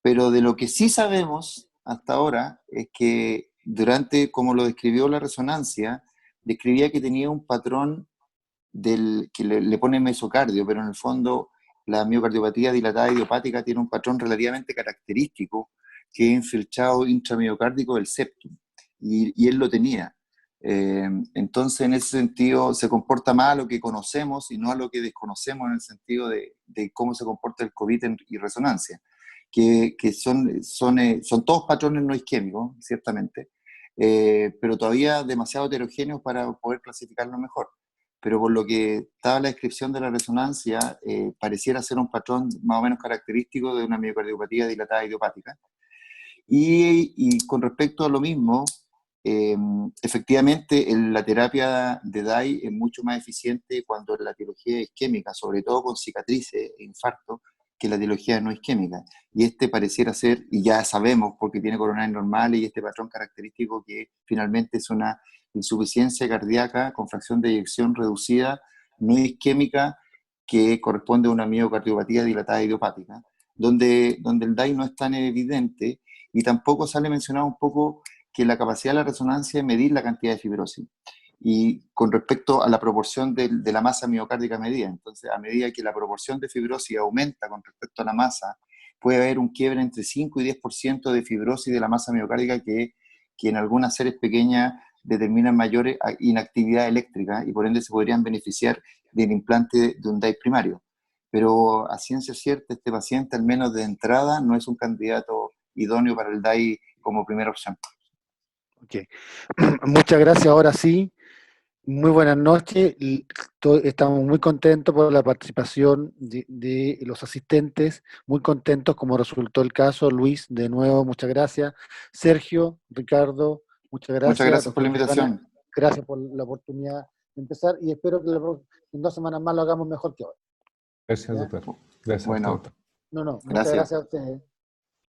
pero de lo que sí sabemos hasta ahora es que como lo describió la resonancia, describía que tenía un patrón que le pone mesocardio, pero en el fondo la miocardiopatía dilatada idiopática tiene un patrón relativamente característico, que es infiltrado intramiocárdico del septum, y él lo tenía. Entonces, en ese sentido, se comporta más a lo que conocemos y no a lo que desconocemos en el sentido de cómo se comporta el COVID y resonancia, que son todos patrones no isquémicos, ciertamente, pero todavía demasiado heterogéneos para poder clasificarlo mejor. Pero por lo que estaba la descripción de la resonancia, pareciera ser un patrón más o menos característico de una miocardiopatía dilatada idiopática. Y con respecto a lo mismo, efectivamente la terapia de DAI es mucho más eficiente cuando la etiología es isquémica, sobre todo con cicatrices e infarto, que la etiología no isquémica. Y este pareciera ser, y ya sabemos porque tiene coronaria normal y este patrón característico que finalmente es una insuficiencia cardíaca con fracción de eyección reducida, no isquémica, que corresponde a una miocardiopatía dilatada idiopática, donde el DAI no es tan evidente y tampoco sale mencionado un poco que la capacidad de la resonancia es medir la cantidad de fibrosis. Y con respecto a la proporción de la masa miocárdica medida, entonces a medida que la proporción de fibrosis aumenta con respecto a la masa, puede haber un quiebre entre 5 y 10% de fibrosis de la masa miocárdica que en algunas series pequeñas determinan mayor inactividad eléctrica y por ende se podrían beneficiar del implante de un DAI primario. Pero a ciencia cierta, este paciente, al menos de entrada, no es un candidato idóneo para el DAI como primera opción. Ok. Muchas gracias, ahora sí. Muy buenas noches. Estamos muy contentos por la participación de los asistentes, muy contentos como resultó el caso. Luis, de nuevo, muchas gracias. Sergio, Ricardo, muchas gracias. Muchas gracias por la Doctor invitación. Quintana, gracias por la oportunidad de empezar y espero que en 2 semanas más lo hagamos mejor que ahora. Gracias, ¿Ya? doctor. Gracias, Bueno, doctor. No, muchas gracias. gracias a ustedes.